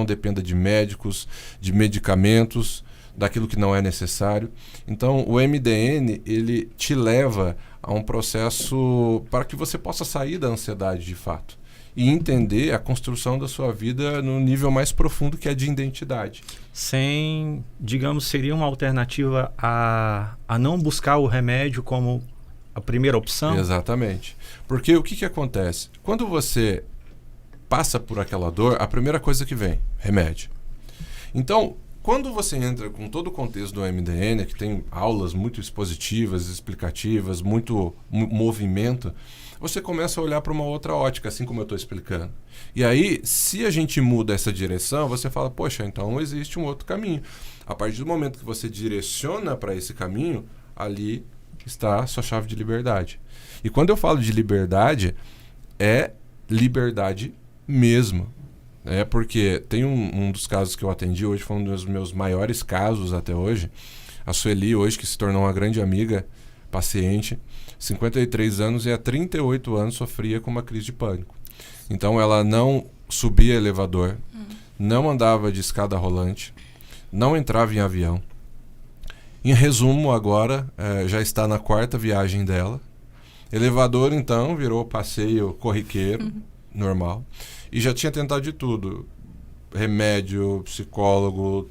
dependa de médicos, de medicamentos, daquilo que não é necessário. Então, o MDN, ele te leva a um processo para que você possa sair da ansiedade de fato e entender a construção da sua vida no nível mais profundo, que é de identidade. Digamos, seria uma alternativa a não buscar o remédio como a primeira opção? Exatamente. Porque o que acontece? Quando você passa por aquela dor, a primeira coisa que vem, remédio. Então, quando você entra com todo o contexto do MDN, que tem aulas muito expositivas, explicativas, muito movimento, você começa a olhar para uma outra ótica, assim como eu estou explicando. E aí, se a gente muda essa direção, você fala, poxa, então existe um outro caminho. A partir do momento que você direciona para esse caminho, ali está a sua chave de liberdade. E quando eu falo de liberdade, é liberdade mesmo. Porque tem um dos casos que eu atendi hoje, foi um dos meus maiores casos até hoje. A Sueli, hoje, que se tornou uma grande amiga, paciente, 53 anos, e há 38 anos sofria com uma crise de pânico. Então ela não subia elevador, não andava de escada rolante, não entrava em avião. Em resumo, agora já está na 4ª viagem dela. Elevador, então, virou passeio corriqueiro, normal. E já tinha tentado de tudo. Remédio, psicólogo,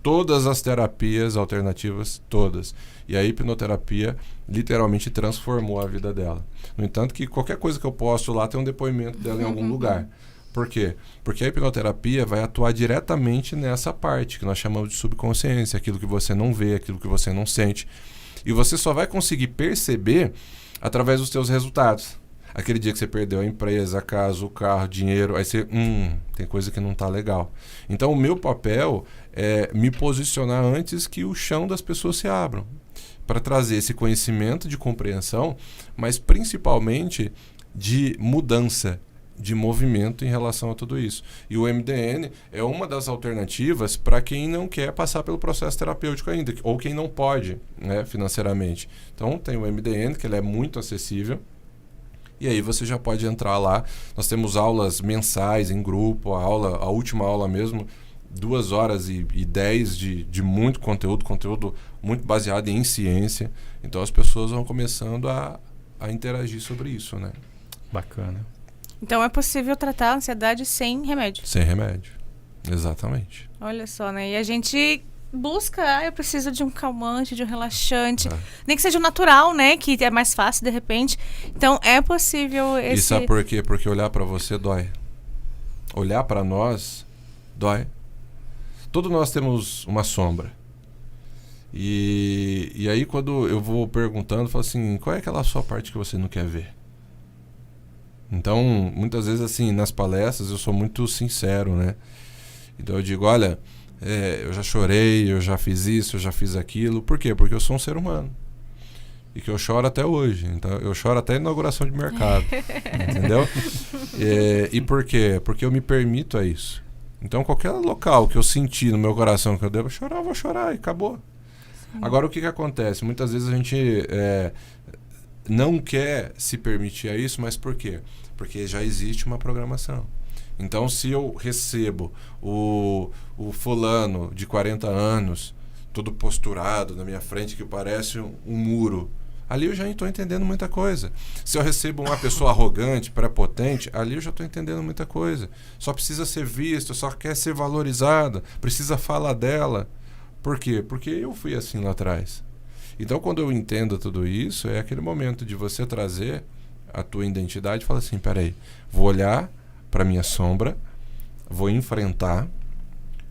todas as terapias alternativas, todas. E a hipnoterapia literalmente transformou a vida dela. No entanto, que qualquer coisa que eu posto lá tem um depoimento dela em algum lugar. Por quê? Porque a hipnoterapia vai atuar diretamente nessa parte que nós chamamos de subconsciência, aquilo que você não vê, aquilo que você não sente. E você só vai conseguir perceber através dos seus resultados. Aquele dia que você perdeu a empresa, a casa, o carro, dinheiro, aí você, tem coisa que não está legal. Então o meu papel é me posicionar antes que o chão das pessoas se abram, para trazer esse conhecimento de compreensão, mas principalmente de mudança, de movimento em relação a tudo isso. E o MDN é uma das alternativas para quem não quer passar pelo processo terapêutico ainda, ou quem não pode, né, financeiramente. Então tem o MDN, que ele é muito acessível, e aí você já pode entrar lá. Nós temos aulas mensais em grupo, a última aula mesmo, 2h10 de muito conteúdo muito baseado em ciência. Então as pessoas vão começando a interagir sobre isso, né? Bacana. Então é possível tratar a ansiedade sem remédio. Sem remédio, exatamente. Olha só, né? E a gente busca, eu preciso de um calmante, de um relaxante, nem que seja natural, né? Que é mais fácil de repente. Então é possível esse... E sabe por quê? Porque olhar para você dói. Olhar para nós dói. Todos nós temos uma sombra. E aí quando eu vou perguntando, eu falo assim, qual é aquela sua parte que você não quer ver? Então, muitas vezes, assim, nas palestras eu sou muito sincero, né? Então eu digo, olha, eu já chorei, eu já fiz isso, eu já fiz aquilo. Por quê? Porque eu sou um ser humano. E que eu choro até hoje. Então, eu choro até em inauguração de mercado. Entendeu? E por quê? Porque eu me permito a isso. Então, qualquer local que eu sentir no meu coração que eu devo chorar, eu vou chorar e acabou. Sim. Agora, o que acontece? Muitas vezes a gente... não quer se permitir a isso, mas por quê? Porque já existe uma programação. Então, se eu recebo o fulano de 40 anos, todo posturado na minha frente, que parece um muro, ali eu já estou entendendo muita coisa. Se eu recebo uma pessoa arrogante, prepotente, ali eu já estou entendendo muita coisa. Só precisa ser visto, só quer ser valorizada, precisa falar dela. Por quê? Porque eu fui assim lá atrás. Então, quando eu entendo tudo isso, é aquele momento de você trazer a tua identidade e falar assim, peraí, vou olhar para minha sombra, vou enfrentar,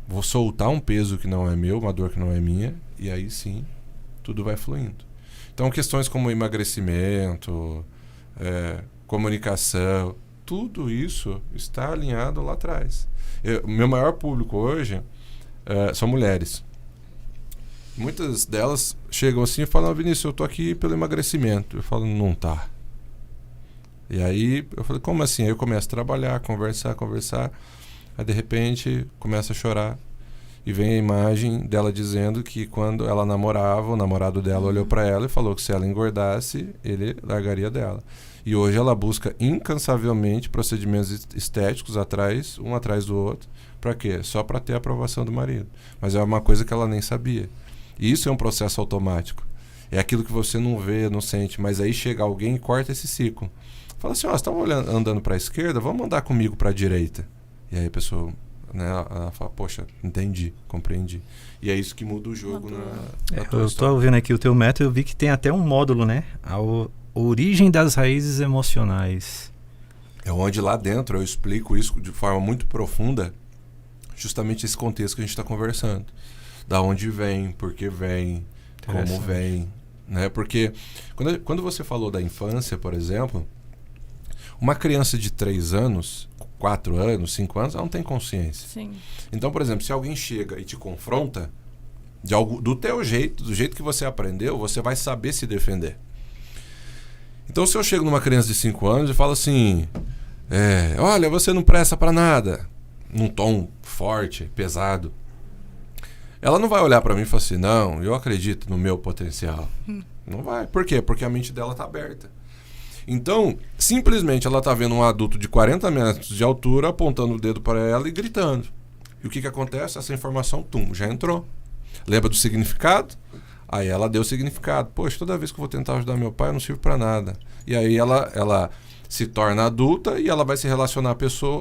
vou soltar um peso que não é meu, uma dor que não é minha, e aí sim, tudo vai fluindo. Então, questões como emagrecimento, comunicação, tudo isso está alinhado lá atrás. O meu maior público hoje são mulheres. Muitas delas chegam assim e falam, Vinícius, eu tô aqui pelo emagrecimento. Eu falo, não tá. E aí eu falei, como assim? Aí eu começo a trabalhar, conversar. Aí de repente começa a chorar. E vem a imagem dela dizendo que quando ela namorava, o namorado dela olhou para ela e falou que se ela engordasse, ele largaria dela. E hoje ela busca incansavelmente procedimentos estéticos um atrás do outro. Para quê? Só para ter a aprovação do marido. Mas é uma coisa que ela nem sabia. E isso é um processo automático. É aquilo que você não vê, não sente, mas aí chega alguém e corta esse ciclo. Fala assim, você estava andando para a esquerda, vamos andar comigo para a direita. E aí a pessoa, né, ela fala, poxa, entendi, compreendi. E é isso que muda o jogo na tua Eu estou ouvindo aqui o teu método, eu vi que tem até um módulo, né? A origem das raízes emocionais. É onde lá dentro eu explico isso de forma muito profunda, justamente esse contexto que a gente está conversando. Da onde vem, por que vem, como vem, né? Porque quando você falou da infância, por exemplo, uma criança de 3 anos, 4 anos, 5 anos, ela não tem consciência. Sim. Então, por exemplo, se alguém chega e te confronta, do teu jeito, do jeito que você aprendeu, você vai saber se defender. Então, se eu chego numa criança de 5 anos e falo assim, olha, você não presta pra nada, num tom forte, pesado, ela não vai olhar para mim e falar assim, não, eu acredito no meu potencial. Não vai. Por quê? Porque a mente dela está aberta. Então, simplesmente ela está vendo um adulto de 40 metros de altura apontando o dedo para ela e gritando. E o que acontece? Essa informação, já entrou. Lembra do significado? Aí ela deu o significado. Poxa, toda vez que eu vou tentar ajudar meu pai, eu não sirvo para nada. E aí ela se torna adulta e ela vai se relacionar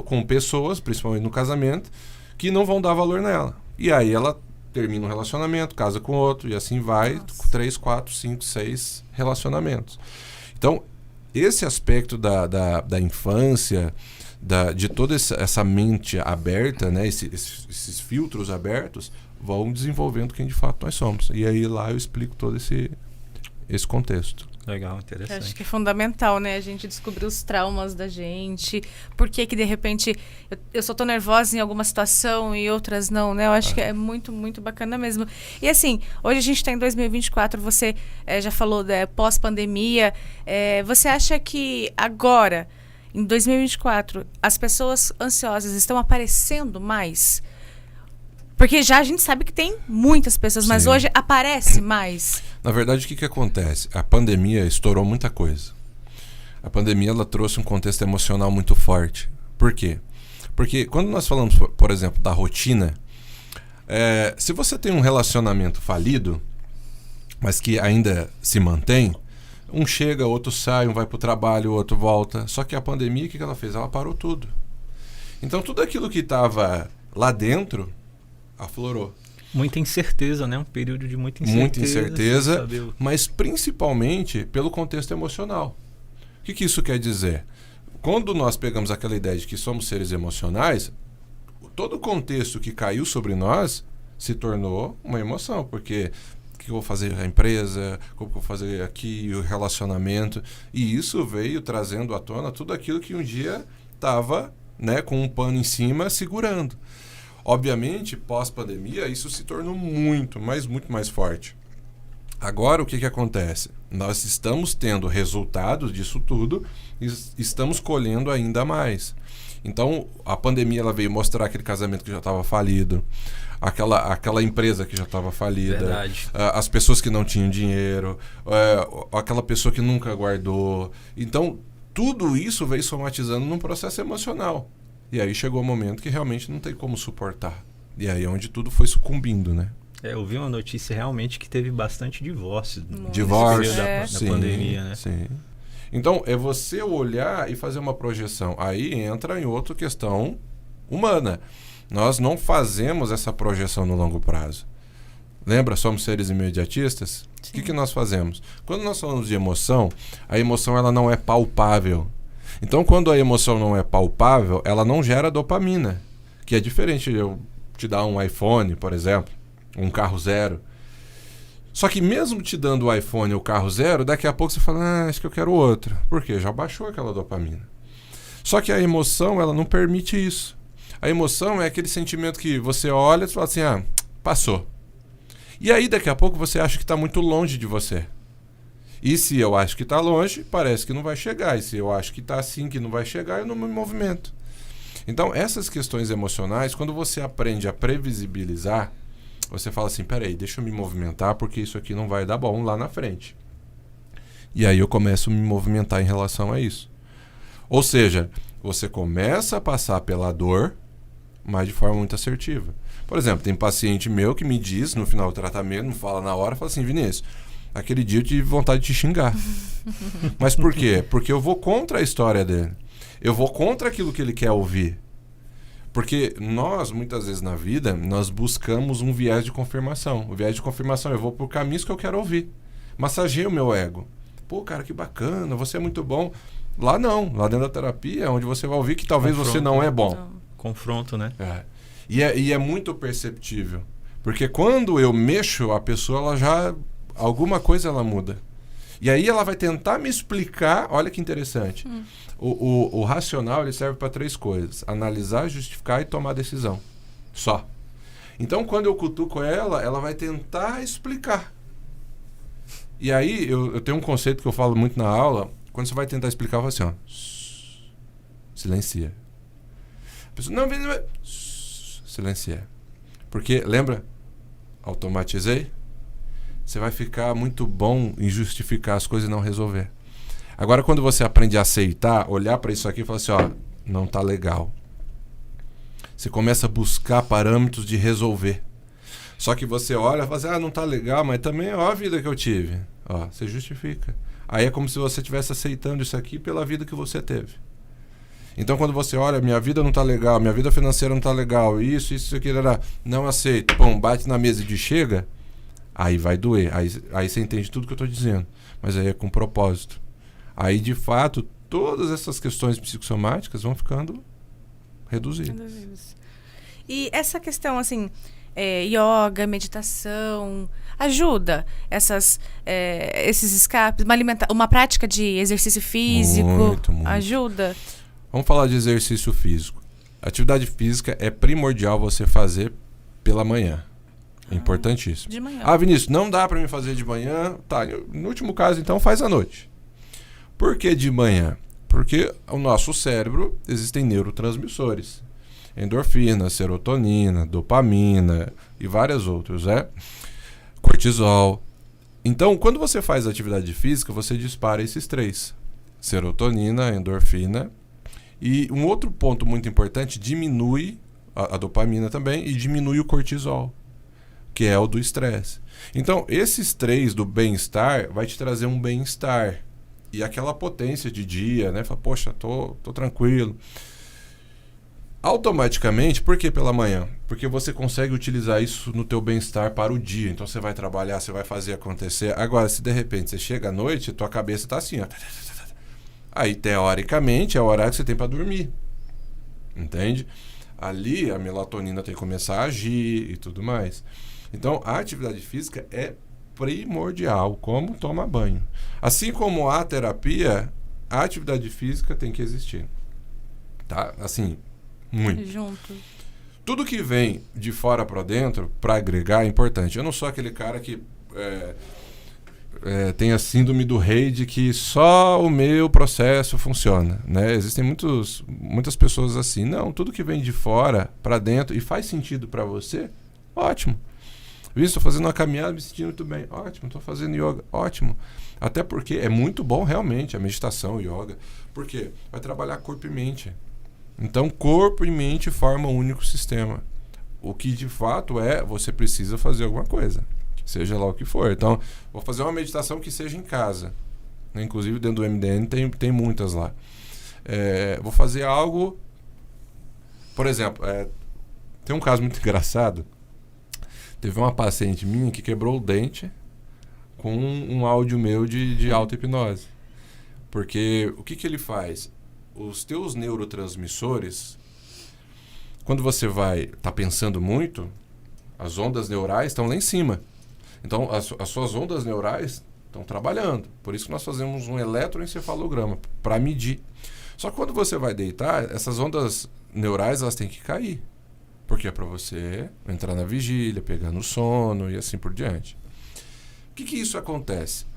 com pessoas, principalmente no casamento, que não vão dar valor nela. E aí ela termina um relacionamento, casa com outro, e assim vai, 3, 4, 5, 6 relacionamentos. Então, esse aspecto da infância, de toda essa mente aberta, né, esses filtros abertos, vão desenvolvendo quem de fato nós somos. E aí lá eu explico todo esse contexto. Legal, interessante. Acho que é fundamental, né? A gente descobrir os traumas da gente. Por que de repente eu só tô nervosa em alguma situação e outras não, né? Eu acho que é muito, muito bacana mesmo. E assim, hoje a gente tá em 2024, você já falou pós-pandemia. Você acha que agora, em 2024, as pessoas ansiosas estão aparecendo mais? Porque já a gente sabe que tem muitas pessoas, mas hoje aparece mais. Na verdade, o que acontece? A pandemia estourou muita coisa. A pandemia ela trouxe um contexto emocional muito forte. Por quê? Porque quando nós falamos, por exemplo, da rotina, se você tem um relacionamento falido, mas que ainda se mantém, um chega, outro sai, um vai para o trabalho, o outro volta. Só que a pandemia, o que ela fez? Ela parou tudo. Então, tudo aquilo que estava lá dentro aflorou. Muita incerteza, né? Um período de muita incerteza. Muita incerteza, mas principalmente pelo contexto emocional. O que isso quer dizer? Quando nós pegamos aquela ideia de que somos seres emocionais, todo o contexto que caiu sobre nós se tornou uma emoção, porque o que eu vou fazer a empresa, como que eu vou fazer aqui, o relacionamento, e isso veio trazendo à tona tudo aquilo que um dia estava, né, com um pano em cima segurando. Obviamente, pós-pandemia, isso se tornou muito mais forte. Agora, o que acontece? Nós estamos tendo resultados disso tudo e estamos colhendo ainda mais. Então, a pandemia ela veio mostrar aquele casamento que já estava falido, aquela empresa que já estava falida, as pessoas que não tinham dinheiro, aquela pessoa que nunca guardou. Então, tudo isso veio somatizando num processo emocional. E aí chegou o momento que realmente não tem como suportar. E aí é onde tudo foi sucumbindo, né? Eu vi uma notícia realmente que teve bastante divórcio. Divórcio da pandemia, né? Sim. Então, é você olhar e fazer uma projeção. Aí entra em outra questão humana. Nós não fazemos essa projeção no longo prazo. Lembra? Somos seres imediatistas? O que nós fazemos? Quando nós falamos de emoção, a emoção ela não é palpável. Então, quando a emoção não é palpável, ela não gera dopamina, que é diferente de eu te dar um iPhone, por exemplo, um carro zero. Só que mesmo te dando o iPhone ou o carro zero, daqui a pouco você fala, acho que eu quero outro. Por quê? Já baixou aquela dopamina. Só que a emoção, ela não permite isso. A emoção é aquele sentimento que você olha e fala assim, passou. E aí, daqui a pouco, você acha que está muito longe de você. E se eu acho que está longe, parece que não vai chegar. E se eu acho que está assim, que não vai chegar, eu não me movimento. Então, essas questões emocionais, quando você aprende a previsibilizar, você fala assim, peraí, deixa eu me movimentar, porque isso aqui não vai dar bom lá na frente. E aí eu começo a me movimentar em relação a isso. Ou seja, você começa a passar pela dor, mas de forma muito assertiva. Por exemplo, tem paciente meu que me diz, no final do tratamento, não fala na hora, fala assim, Vinícius, aquele dia eu tive vontade de te xingar. Mas por quê? Porque eu vou contra a história dele. Eu vou contra aquilo que ele quer ouvir. Porque nós, muitas vezes na vida, nós buscamos um viés de confirmação. O viés de confirmação, eu vou por caminhos que eu quero ouvir. Massageia o meu ego. Pô, cara, que bacana, você é muito bom. Lá não, lá dentro da terapia é onde você vai ouvir que talvez você não é bom. Confronto, né? E é muito perceptível. Porque quando eu mexo, a pessoa, ela já... alguma coisa ela muda. E aí ela vai tentar me explicar, olha que interessante. O racional ele serve para 3 coisas. Analisar, justificar e tomar decisão. Só. Então quando eu cutuco ela vai tentar explicar. E aí eu tenho um conceito que eu falo muito na aula. Quando você vai tentar explicar, eu falo assim, silencia. A pessoa, não, silencia. Porque, lembra? Automatizei. Você vai ficar muito bom em justificar as coisas e não resolver. Agora, quando você aprende a aceitar, olhar para isso aqui e falar assim, não tá legal. Você começa a buscar parâmetros de resolver. Só que você olha e fala assim, não tá legal, mas também ó a vida que eu tive. Ó, você justifica. Aí é como se você estivesse aceitando isso aqui pela vida que você teve. Então quando você olha, minha vida não tá legal, minha vida financeira não tá legal, isso aqui, não aceito, pum, bate na mesa e diz chega, aí vai doer. Aí você entende tudo que eu tô dizendo. Mas aí é com propósito. Aí de fato, todas essas questões psicossomáticas vão ficando reduzidas. E essa questão, assim, yoga, meditação, ajuda esses escapes, uma prática de exercício físico, muito. ajuda? Vamos falar de exercício físico. Atividade física é primordial você fazer pela manhã. É importantíssimo. De manhã. Vinícius, não dá para mim fazer de manhã. Tá, no último caso, então, faz à noite. Por que de manhã? Porque o nosso cérebro existem neurotransmissores. Endorfina, serotonina, dopamina e várias outras, cortisol. Então, quando você faz atividade física, você dispara esses 3. Serotonina, endorfina. E um outro ponto muito importante, diminui a dopamina também e diminui o cortisol, que é o do estresse. Então, esses 3 do bem-estar vai te trazer um bem-estar. E aquela potência de dia, Fala, poxa, tô tranquilo. Automaticamente, por que pela manhã? Porque você consegue utilizar isso no teu bem-estar para o dia. Então você vai trabalhar, você vai fazer acontecer. Agora, se de repente você chega à noite, tua cabeça tá assim, ó. Aí, teoricamente, é o horário que você tem para dormir. Entende? Ali, a melatonina tem que começar a agir e tudo mais. Então, a atividade física é primordial, como tomar banho. Assim como a terapia, a atividade física tem que existir. Tá? Assim, muito. Junto. Tudo que vem de fora para dentro, para agregar, é importante. Eu não sou aquele cara que tem a síndrome do rei de que só o meu processo funciona, Existem muitas pessoas assim. Não, tudo que vem de fora para dentro e faz sentido para você, ótimo. Estou fazendo uma caminhada, me sentindo muito bem, ótimo. Estou fazendo yoga, ótimo. Até porque é muito bom realmente a meditação, o yoga, porque vai trabalhar corpo e mente. Então, corpo e mente formam um único sistema. O que de fato você precisa fazer alguma coisa, seja lá o que for. Então, vou fazer uma meditação que seja em casa. Inclusive, dentro do MDN tem muitas lá. Vou fazer algo... Por exemplo, tem um caso muito engraçado. Teve uma paciente minha que quebrou o dente com um áudio meu de auto-hipnose. Porque o que ele faz? Os teus neurotransmissores, quando você tá pensando muito, as ondas neurais estão lá em cima. Então, as suas ondas neurais estão trabalhando. Por isso que nós fazemos um eletroencefalograma para medir. Só que quando você vai deitar, essas ondas neurais elas têm que cair. Porque é para você entrar na vigília, pegar no sono e assim por diante. O que isso acontece?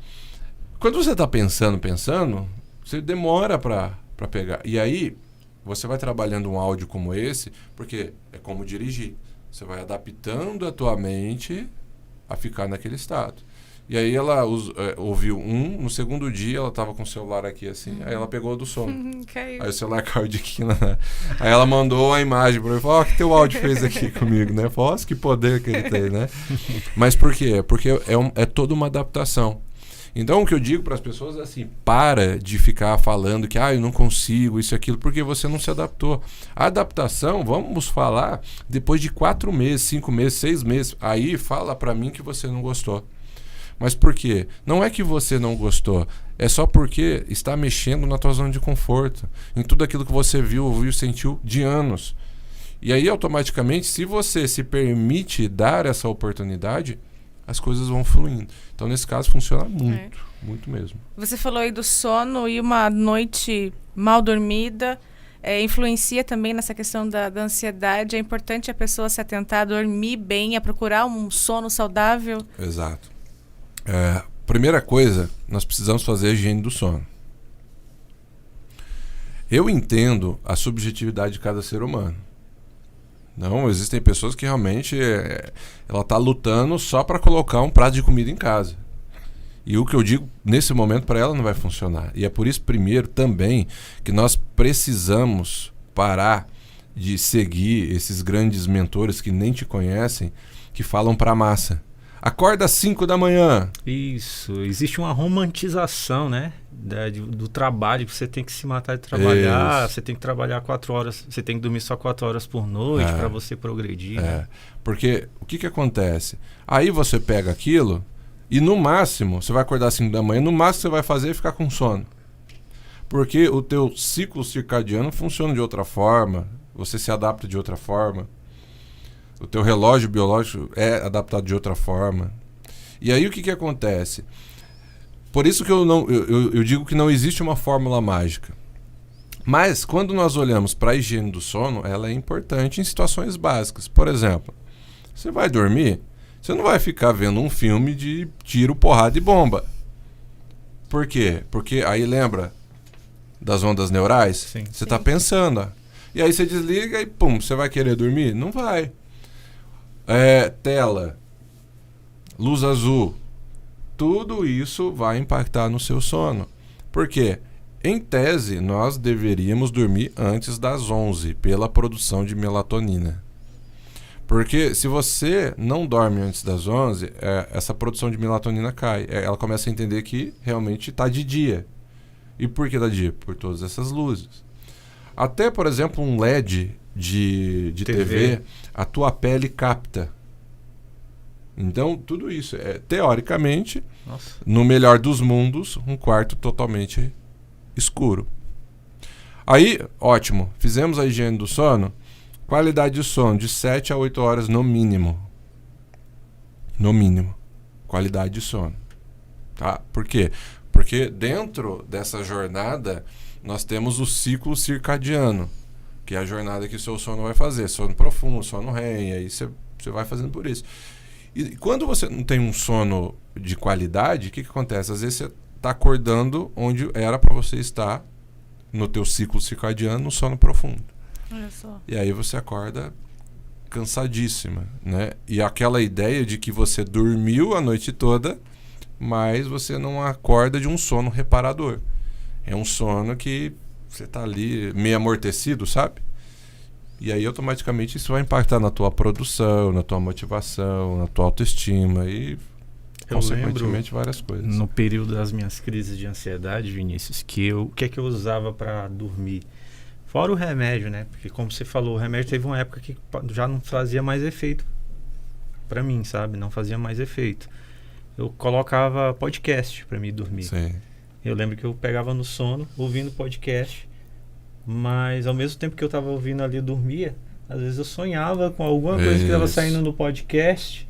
Quando você está pensando, você demora para pegar. E aí, você vai trabalhando um áudio como esse, porque é como dirigir. Você vai adaptando a tua mente a ficar naquele estado. E aí ela ouviu no segundo dia ela estava com o celular aqui assim, aí ela pegou do sono. Caiu. Aí o celular caiu de quina, Aí ela mandou a imagem para mim, falou, o que teu áudio fez aqui comigo, Falou, que poder que ele tem, Mas por quê? Porque é toda uma adaptação. Então o que eu digo para as pessoas é assim, para de ficar falando que eu não consigo, isso e aquilo, porque você não se adaptou. A adaptação, vamos falar, depois de 4 meses, 5 meses, 6 meses, aí fala para mim que você não gostou. Mas por quê? Não é que você não gostou, é só porque está mexendo na tua zona de conforto, em tudo aquilo que você viu, ouviu, sentiu de anos. E aí, automaticamente, se você se permite dar essa oportunidade, as coisas vão fluindo. Então, nesse caso, funciona muito, muito mesmo. Você falou aí do sono e uma noite mal dormida influencia também nessa questão da ansiedade. É importante a pessoa se atentar a dormir bem, a procurar um sono saudável. Exato. Primeira coisa, nós precisamos fazer a higiene do sono. Eu entendo a subjetividade de cada ser humano. Não, existem pessoas que realmente ela está lutando só para colocar um prato de comida em casa. E o que eu digo nesse momento para ela não vai funcionar. E é por isso, primeiro, também, que nós precisamos parar de seguir esses grandes mentores que nem te conhecem, que falam para a massa. Acorda às 5 da manhã. Isso. Existe uma romantização, né? Do trabalho, que você tem que se matar de trabalhar, Isso. você tem que trabalhar 4 horas, você tem que dormir só 4 horas por noite para você progredir. Né? Porque o que acontece? Aí você pega aquilo e no máximo, você vai acordar às 5 da manhã, no máximo você vai fazer é ficar com sono. Porque o teu ciclo circadiano funciona de outra forma, você se adapta de outra forma. O teu relógio biológico é adaptado de outra forma. E aí o que acontece? Por isso que eu digo que não existe uma fórmula mágica. Mas quando nós olhamos para a higiene do sono, ela é importante em situações básicas. Por exemplo, você vai dormir, você não vai ficar vendo um filme de tiro, porrada e bomba. Por quê? Porque aí lembra das ondas neurais? Sim. Você está pensando. Ó. E aí você desliga e pum, você vai querer dormir? Não vai. Tela, luz azul, tudo isso vai impactar no seu sono. Por quê? Em tese, nós deveríamos dormir antes das 11 pela produção de melatonina. Porque se você não dorme antes das 11, essa produção de melatonina cai. Ela começa a entender que realmente está de dia. E por que está de dia? Por todas essas luzes. Até, por exemplo, um LED de TV, a tua pele capta. Então, tudo isso é, teoricamente, no melhor dos mundos, um quarto totalmente escuro. Aí, ótimo, fizemos a higiene do sono, qualidade de sono de 7 a 8 horas no mínimo. No mínimo, qualidade de sono. Tá? Por quê? Porque dentro dessa jornada, nós temos o ciclo circadiano, que é a jornada que o seu sono vai fazer. Sono profundo, sono REM, aí você vai fazendo por isso. E quando você não tem um sono de qualidade, o que acontece? Às vezes você está acordando onde era para você estar no teu ciclo circadiano, no sono profundo. Olha só. E aí você acorda cansadíssima, né? E aquela ideia de que você dormiu a noite toda, mas você não acorda de um sono reparador. É um sono que você está ali meio amortecido, sabe? E aí automaticamente isso vai impactar na tua produção, na tua motivação, na tua autoestima e consequentemente várias coisas. No período das minhas crises de ansiedade, Vinícius, o que é que eu usava para dormir? Fora o remédio, né? Porque como você falou, o remédio teve uma época que já não fazia mais efeito para mim, sabe? Não fazia mais efeito. Eu colocava podcast para mim dormir. Sim. Eu lembro que eu pegava no sono, ouvindo podcast, mas ao mesmo tempo que eu estava ouvindo ali, eu dormia. Às vezes eu sonhava com alguma coisa que estava saindo no podcast.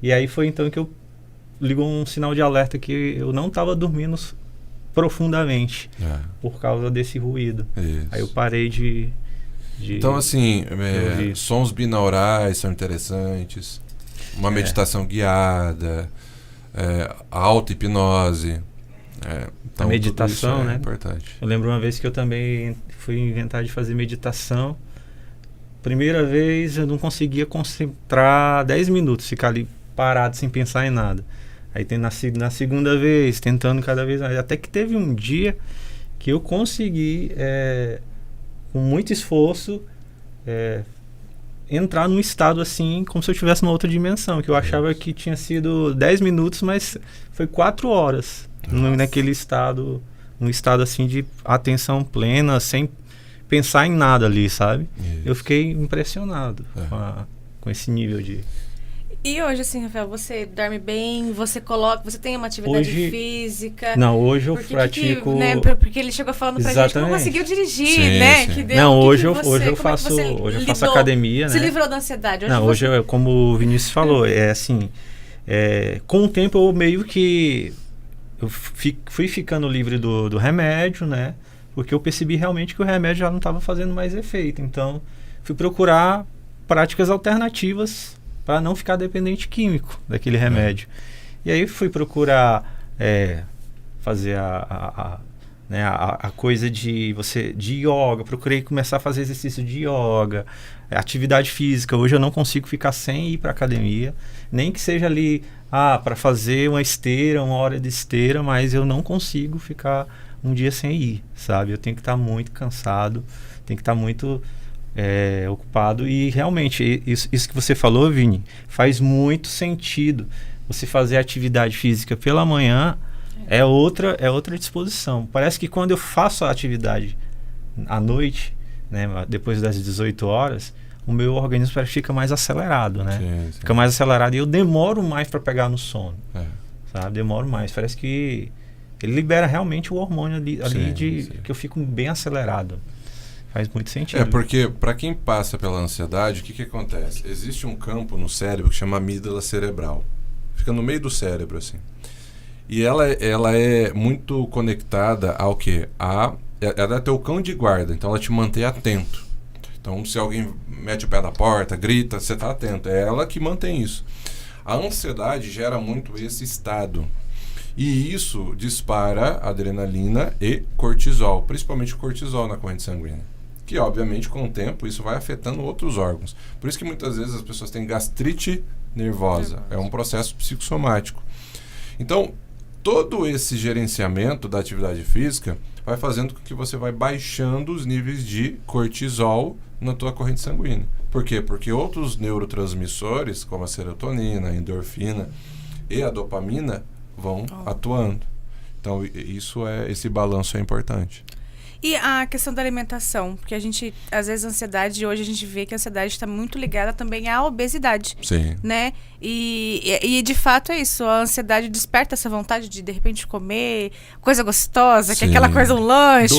E aí foi então que eu ligou um sinal de alerta que eu não estava dormindo profundamente por causa desse ruído. Isso. Aí eu parei de então assim, sons binaurais são interessantes, uma meditação guiada, a auto-hipnose, então a meditação, né? É importante. Eu lembro uma vez que eu também fui inventar de fazer meditação. Primeira vez eu não conseguia concentrar 10 minutos, ficar ali parado sem pensar em nada. Aí tem na segunda vez, tentando cada vez mais. Até que teve um dia que eu consegui, com muito esforço, entrar num estado assim, como se eu estivesse numa outra dimensão. Que eu achava que tinha sido 10 minutos, mas foi 4 horas. Naquele estado, um estado assim de atenção plena, sem pensar em nada ali, sabe? Isso. Eu fiquei impressionado com esse nível de... E hoje, assim, Rafael, você dorme bem? Você tem uma atividade física? Não, hoje eu pratico... né, porque ele chegou falando pra gente que não conseguiu dirigir, né? Sim. Que deu, não, hoje eu faço academia, né? Se livrou da ansiedade. Hoje, como o Vinícius falou, com o tempo eu meio que... Eu fui ficando livre do remédio, né? Porque eu percebi realmente que o remédio já não estava fazendo mais efeito. Então, fui procurar práticas alternativas para não ficar dependente químico daquele remédio. E aí fui procurar fazer a coisa de yoga. Procurei começar a fazer exercício de yoga, atividade física. Hoje eu não consigo ficar sem ir para academia, nem que seja ali para fazer uma hora de esteira, mas eu não consigo ficar um dia sem ir, sabe? Eu tenho que estar muito cansado, tenho que estar muito ocupado. E realmente, isso que você falou, Vini, faz muito sentido. Você fazer atividade física pela manhã é outra disposição. Parece que quando eu faço a atividade à noite, né, depois das 18 horas, o meu organismo fica mais acelerado, né? Sim. Fica mais acelerado e eu demoro mais para pegar no sono. Sabe? Demoro mais. Parece que ele libera realmente o hormônio ali que eu fico bem acelerado. Faz muito sentido. Porque para quem passa pela ansiedade, o que acontece? Existe um campo no cérebro que chama amígdala cerebral. Fica no meio do cérebro, assim. E ela é muito conectada ao quê? Ela é teu cão de guarda, então ela te mantém atento. Então, se alguém mete o pé na porta, grita, você está atento. É ela que mantém isso. A ansiedade gera muito esse estado. E isso dispara adrenalina e cortisol, principalmente o cortisol na corrente sanguínea. Que, obviamente, com o tempo, isso vai afetando outros órgãos. Por isso que muitas vezes as pessoas têm gastrite nervosa. É um processo psicossomático. Então, todo esse gerenciamento da atividade física vai fazendo com que você vai baixando os níveis de cortisol na tua corrente sanguínea. Por quê? Porque outros neurotransmissores, como a serotonina, a endorfina e a dopamina, vão atuando. Então, esse balanço é importante. E a questão da alimentação, porque a gente, às vezes, a ansiedade, hoje a gente vê que a ansiedade está muito ligada também à obesidade. Sim. Né? E de fato é isso, a ansiedade desperta essa vontade de repente, comer coisa gostosa, que é aquela coisa, um lanche,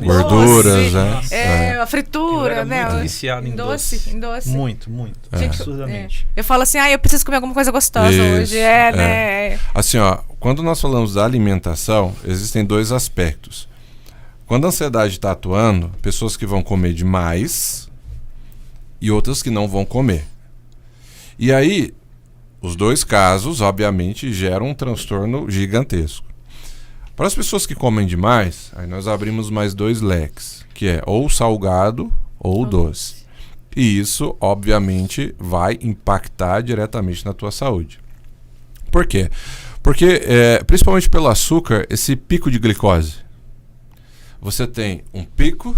gorduras, a fritura, né? Muito viciado em doce. Muito. Absurdamente. Eu falo assim, eu preciso comer alguma coisa gostosa hoje, né? Assim, quando nós falamos da alimentação, existem dois aspectos. Quando a ansiedade está atuando, pessoas que vão comer demais e outras que não vão comer. E aí, os dois casos, obviamente, geram um transtorno gigantesco. Para as pessoas que comem demais, aí nós abrimos mais dois leques, que é ou salgado ou doce. E isso, obviamente, vai impactar diretamente na tua saúde. Por quê? Porque, principalmente pelo açúcar, esse pico de glicose, você tem um pico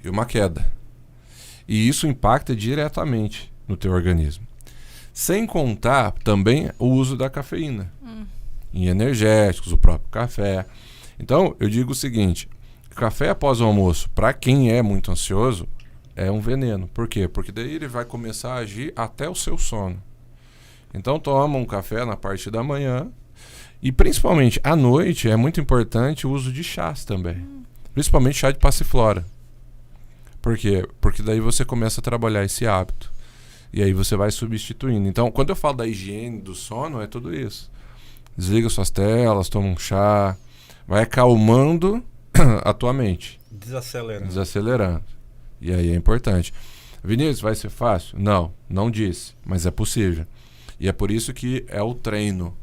e uma queda. E isso impacta diretamente no teu organismo. Sem contar também o uso da cafeína. Em energéticos, o próprio café. Então, eu digo o seguinte, café após o almoço, para quem é muito ansioso, é um veneno. Por quê? Porque daí ele vai começar a agir até o seu sono. Então, toma um café na parte da manhã. E principalmente à noite é muito importante o uso de chás também. Principalmente chá de passiflora. Por quê? Porque daí você começa a trabalhar esse hábito. E aí você vai substituindo. Então, quando eu falo da higiene do sono, é tudo isso. Desliga suas telas, toma um chá. Vai acalmando a tua mente. Desacelerando. E aí é importante. Vinícius, vai ser fácil? Não disse. Mas é possível. E é por isso que é o treino.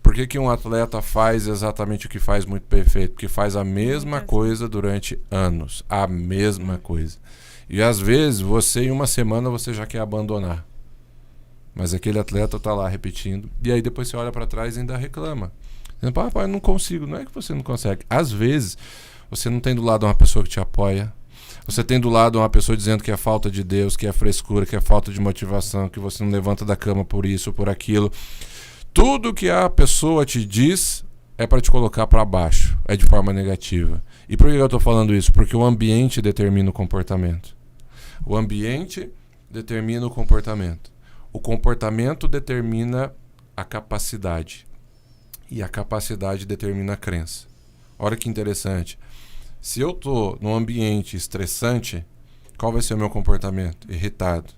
Por que um atleta faz exatamente o que faz muito perfeito? Porque faz a mesma coisa durante anos. A mesma coisa. E às vezes, você em uma semana, você já quer abandonar. Mas aquele atleta está lá repetindo. E aí depois você olha para trás e ainda reclama. Dizendo, pai, eu não consigo. Não é que você não consegue. Às vezes, você não tem do lado uma pessoa que te apoia. Você tem do lado uma pessoa dizendo que é falta de Deus, que é frescura, que é falta de motivação, que você não levanta da cama por isso ou por aquilo. Tudo que a pessoa te diz é para te colocar para baixo, é de forma negativa. E por que eu estou falando isso? Porque o ambiente determina o comportamento. O ambiente determina o comportamento. O comportamento determina a capacidade. E a capacidade determina a crença. Olha que interessante. Se eu estou num ambiente estressante, qual vai ser o meu comportamento? Irritado.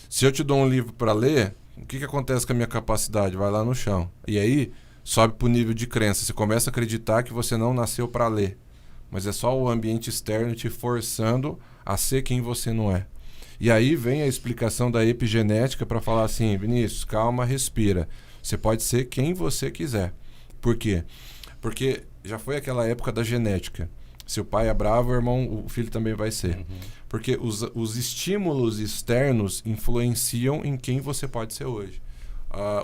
Se eu te dou um livro para ler, o que acontece com a minha capacidade? Vai lá no chão. E aí, sobe para o nível de crença. Você começa a acreditar que você não nasceu para ler. Mas é só o ambiente externo te forçando a ser quem você não é. E aí vem a explicação da epigenética para falar assim, Vinícius, calma, respira. Você pode ser quem você quiser. Por quê? Porque já foi aquela época da genética. Se o pai é bravo, o filho também vai ser. Porque os estímulos externos influenciam em quem você pode ser hoje.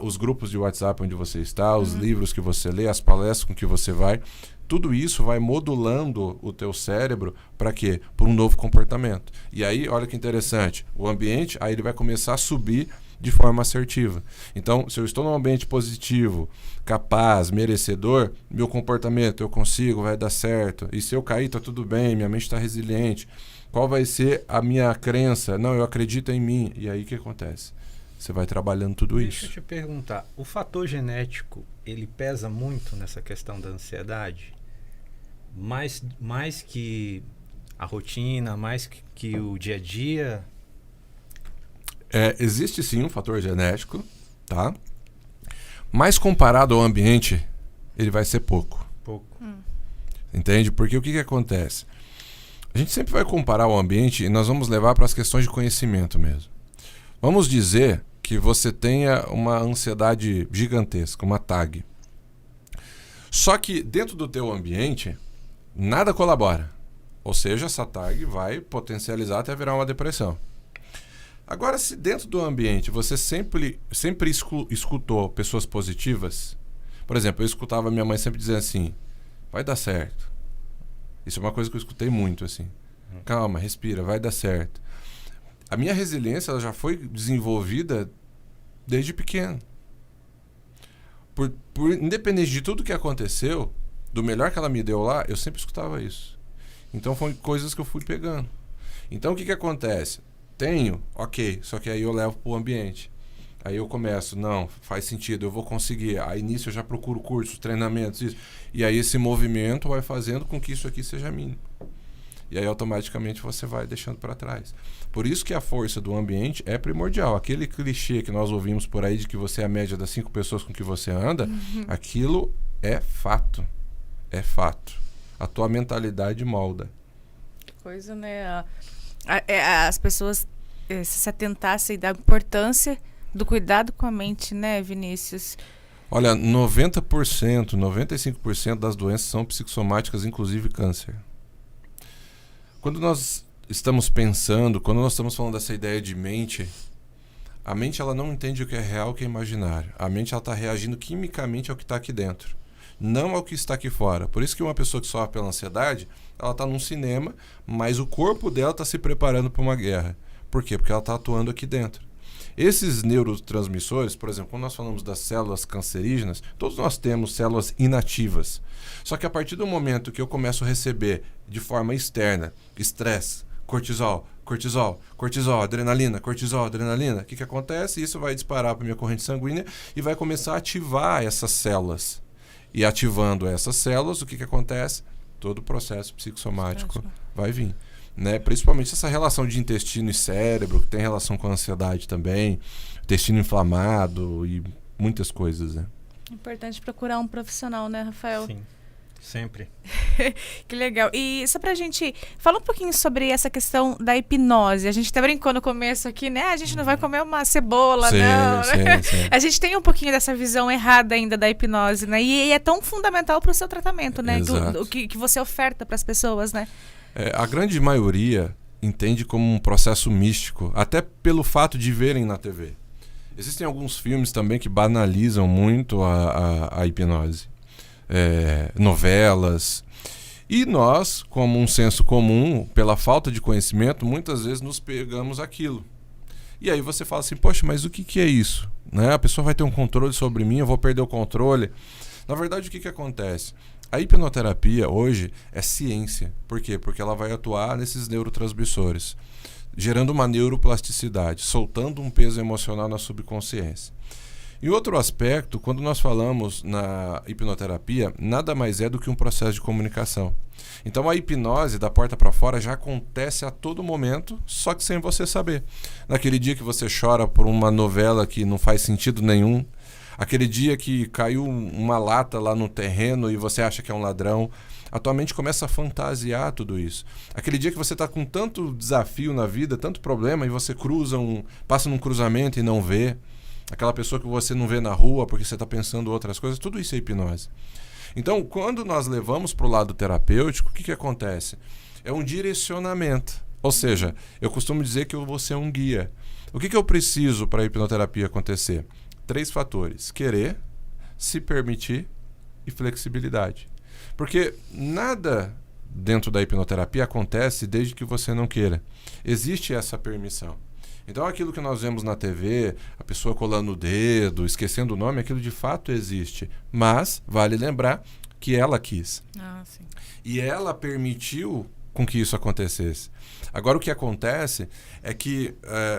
Os grupos de WhatsApp onde você está, os livros que você lê, as palestras com que você vai, tudo isso vai modulando o teu cérebro para quê? Por um novo comportamento. E aí, olha que interessante, o ambiente, aí ele vai começar a subir de forma assertiva. Então, se eu estou num ambiente positivo, capaz, merecedor, meu comportamento, eu consigo, vai dar certo. E se eu cair, tá tudo bem, minha mente está resiliente. Qual vai ser a minha crença? Não, eu acredito em mim. E aí o que acontece? Você vai trabalhando tudo isso. Deixa eu te perguntar, o fator genético, ele pesa muito nessa questão da ansiedade? Mais que a rotina, mais que o dia a dia? Existe sim um fator genético, tá? Mas comparado ao ambiente, ele vai ser pouco. Pouco. Entende? Porque o que acontece? A gente sempre vai comparar o ambiente e nós vamos levar para as questões de conhecimento mesmo. Vamos dizer que você tenha uma ansiedade gigantesca, uma TAG. Só que dentro do teu ambiente, nada colabora. Ou seja, essa TAG vai potencializar até virar uma depressão. Agora, se dentro do ambiente você sempre escutou pessoas positivas, por exemplo, eu escutava minha mãe sempre dizer assim, vai dar certo. Isso é uma coisa que eu escutei muito, assim. Calma, respira, vai dar certo. A minha resiliência ela já foi desenvolvida desde pequeno. Independente de tudo que aconteceu, do melhor que ela me deu lá, eu sempre escutava isso. Então, foram coisas que eu fui pegando. Então, o que acontece? Tenho, ok, só que aí eu levo para o ambiente. Aí eu começo, não, faz sentido, eu vou conseguir. Aí nisso eu já procuro cursos, treinamentos, isso. E aí esse movimento vai fazendo com que isso aqui seja mínimo. E aí automaticamente você vai deixando para trás. Por isso que a força do ambiente é primordial. Aquele clichê que nós ouvimos por aí de que você é a média das 5 pessoas com que você anda, aquilo é fato. É fato. A tua mentalidade molda. Que coisa, né? As pessoas se atentassem da importância do cuidado com a mente, né, Vinícius? Olha, 90%, 95% das doenças são psicossomáticas, inclusive câncer. Quando nós estamos pensando, quando nós estamos falando dessa ideia de mente, a mente ela não entende o que é real e o que é imaginário. A mente ela está reagindo quimicamente ao que está aqui dentro, não ao que está aqui fora. Por isso que uma pessoa que sofre pela ansiedade, ela está num cinema, mas o corpo dela está se preparando para uma guerra. Por quê? Porque ela está atuando aqui dentro. Esses neurotransmissores, por exemplo, quando nós falamos das células cancerígenas, todos nós temos células inativas. Só que a partir do momento que eu começo a receber de forma externa estresse, cortisol, adrenalina, o que acontece? Isso vai disparar para a minha corrente sanguínea e vai começar a ativar essas células. E ativando essas células, o que acontece? Todo o processo psicossomático vai vir. Né? Principalmente essa relação de intestino e cérebro, que tem relação com a ansiedade também, intestino inflamado e muitas coisas. Né? Importante procurar um profissional, né, Rafael? Sim, sempre. Que legal. E só pra gente falar um pouquinho sobre essa questão da hipnose. A gente até brincou no começo aqui, né? A gente não vai comer uma cebola, sim, não. Né? Sim. A gente tem um pouquinho dessa visão errada ainda da hipnose, né? E é tão fundamental pro seu tratamento, né? O que você oferta para as pessoas, né? A grande maioria entende como um processo místico, até pelo fato de verem na TV. Existem alguns filmes também que banalizam muito a hipnose. Novelas. E nós, como um senso comum, pela falta de conhecimento, muitas vezes nos pegamos aquilo. E aí você fala assim, poxa, mas o que é isso? Né? A pessoa vai ter um controle sobre mim, eu vou perder o controle. Na verdade, o que acontece? A hipnoterapia hoje é ciência. Por quê? Porque ela vai atuar nesses neurotransmissores, gerando uma neuroplasticidade, soltando um peso emocional na subconsciência. E outro aspecto, quando nós falamos na hipnoterapia, nada mais é do que um processo de comunicação. Então a hipnose da porta para fora já acontece a todo momento, só que sem você saber. Naquele dia que você chora por uma novela que não faz sentido nenhum, aquele dia que caiu uma lata lá no terreno e você acha que é um ladrão, a tua mente começa a fantasiar tudo isso. Aquele dia que você está com tanto desafio na vida, tanto problema, e você passa num cruzamento e não vê. Aquela pessoa que você não vê na rua porque você está pensando outras coisas, tudo isso é hipnose. Então, quando nós levamos para o lado terapêutico, o que acontece? É um direcionamento. Ou seja, eu costumo dizer que eu vou ser um guia. O que eu preciso para a hipnoterapia acontecer? 3 fatores: querer, se permitir e flexibilidade. Porque nada dentro da hipnoterapia acontece desde que você não queira. Existe essa permissão. Então aquilo que nós vemos na TV, a pessoa colando o dedo, esquecendo o nome, aquilo de fato existe. Mas vale lembrar que ela quis. Sim. E ela permitiu com que isso acontecesse. Agora o que acontece é que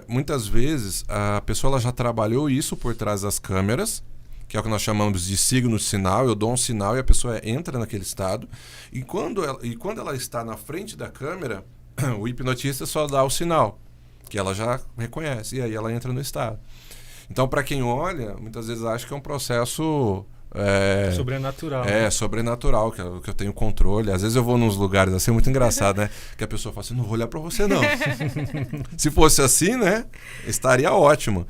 muitas vezes a pessoa ela já trabalhou isso por trás das câmeras, que é o que nós chamamos de signo de sinal. Eu dou um sinal e a pessoa entra naquele estado. E quando ela está na frente da câmera, o hipnotista só dá o sinal, que ela já reconhece, e aí ela entra no estado. Então, para quem olha, muitas vezes acha que é um processo... sobrenatural. Sobrenatural, que eu tenho controle. Às vezes eu vou nos lugares assim, muito engraçado, né? Que a pessoa fala assim, não vou olhar para você não. Se fosse assim, né? Estaria ótimo.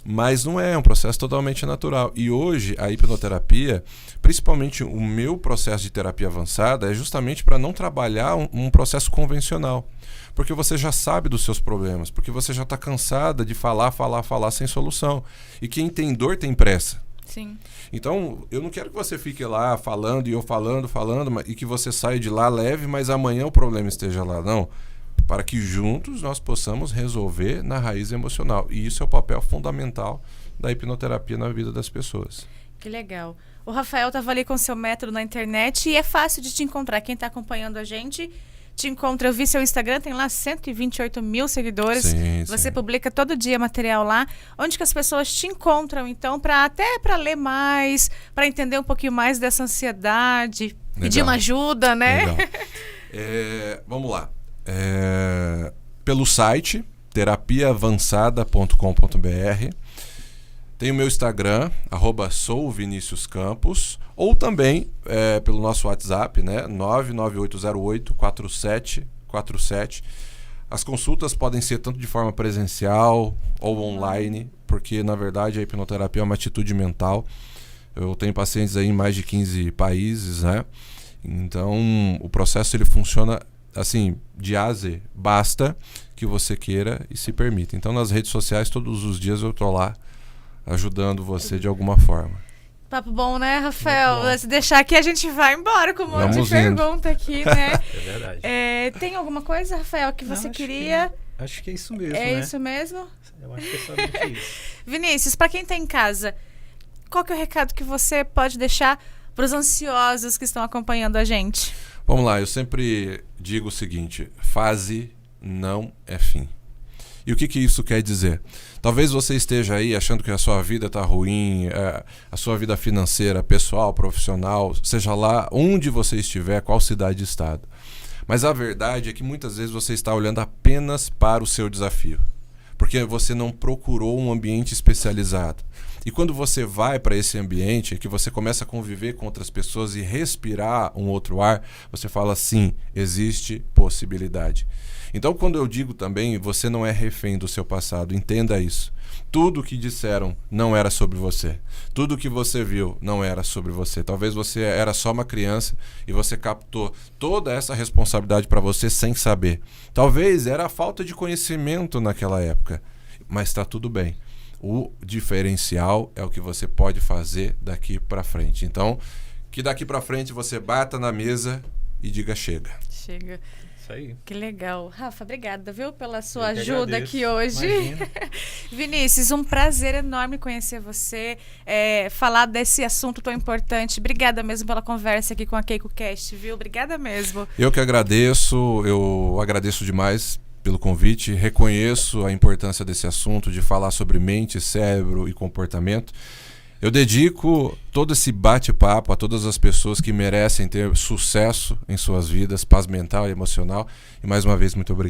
Mas não é um processo totalmente natural. E hoje, a hipnoterapia, principalmente o meu processo de terapia avançada, é justamente para não trabalhar um processo convencional. Porque você já sabe dos seus problemas, porque você já está cansada de falar sem solução. E quem tem dor tem pressa. Sim. Então, eu não quero que você fique lá falando e eu falando, e que você saia de lá leve, mas amanhã o problema esteja lá. Não. Para que juntos nós possamos resolver na raiz emocional. E isso é o papel fundamental da hipnoterapia na vida das pessoas. Que legal. O Rafael estava ali com seu método na internet e é fácil de te encontrar. Quem está acompanhando a gente te encontra. Eu vi seu Instagram, tem lá 128 mil seguidores. Sim, você sim. publica todo dia material lá. Onde que as pessoas te encontram, então, até para ler mais, para entender um pouquinho mais dessa ansiedade, pedir uma ajuda, né? Legal. Vamos lá. Pelo site terapiaavançada.com.br, tem o meu Instagram @souviniciuscampos, ou também pelo nosso WhatsApp, né, 99808-4747. As consultas podem ser tanto de forma presencial ou online, porque na verdade a hipnoterapia é uma atitude mental. Eu tenho pacientes aí em mais de 15 países, né? Então o processo ele funciona assim, de A a Z, basta que você queira e se permita. Então, nas redes sociais, todos os dias eu tô lá ajudando você de alguma forma. Papo bom, né, Rafael? Se deixar aqui, a gente vai embora com um monte de pergunta aqui, né? É verdade. Tem alguma coisa, Rafael, que você queria? Acho que é isso mesmo, É né? isso mesmo? Eu acho que é somente isso. Vinícius, para quem tá em casa, qual que é o recado que você pode deixar para os ansiosos que estão acompanhando a gente? Vamos lá, eu sempre digo o seguinte: fase não é fim. E o que isso quer dizer? Talvez você esteja aí achando que a sua vida está ruim, a sua vida financeira, pessoal, profissional, seja lá onde você estiver, qual cidade e estado. Mas a verdade é que muitas vezes você está olhando apenas para o seu desafio, porque você não procurou um ambiente especializado. E quando você vai para esse ambiente, que você começa a conviver com outras pessoas e respirar um outro ar, você fala, sim, existe possibilidade. Então, quando eu digo também, você não é refém do seu passado, entenda isso. Tudo o que disseram não era sobre você. Tudo o que você viu não era sobre você. Talvez você era só uma criança e você captou toda essa responsabilidade para você sem saber. Talvez era a falta de conhecimento naquela época, mas está tudo bem. O diferencial é o que você pode fazer daqui para frente. Então, que daqui para frente você bata na mesa e diga chega. Chega. Isso aí. Que legal. Rafa, obrigada, viu, pela sua Eu que ajuda agradeço. aqui hoje. Imagina. Vinícius, um prazer enorme conhecer você, falar desse assunto tão importante. Obrigada mesmo pela conversa aqui com a KeikoCast, viu? Obrigada mesmo. Eu que agradeço, eu agradeço demais pelo convite, reconheço a importância desse assunto, de falar sobre mente, cérebro e comportamento. Eu dedico todo esse bate-papo a todas as pessoas que merecem ter sucesso em suas vidas, paz mental e emocional. E mais uma vez, muito obrigado.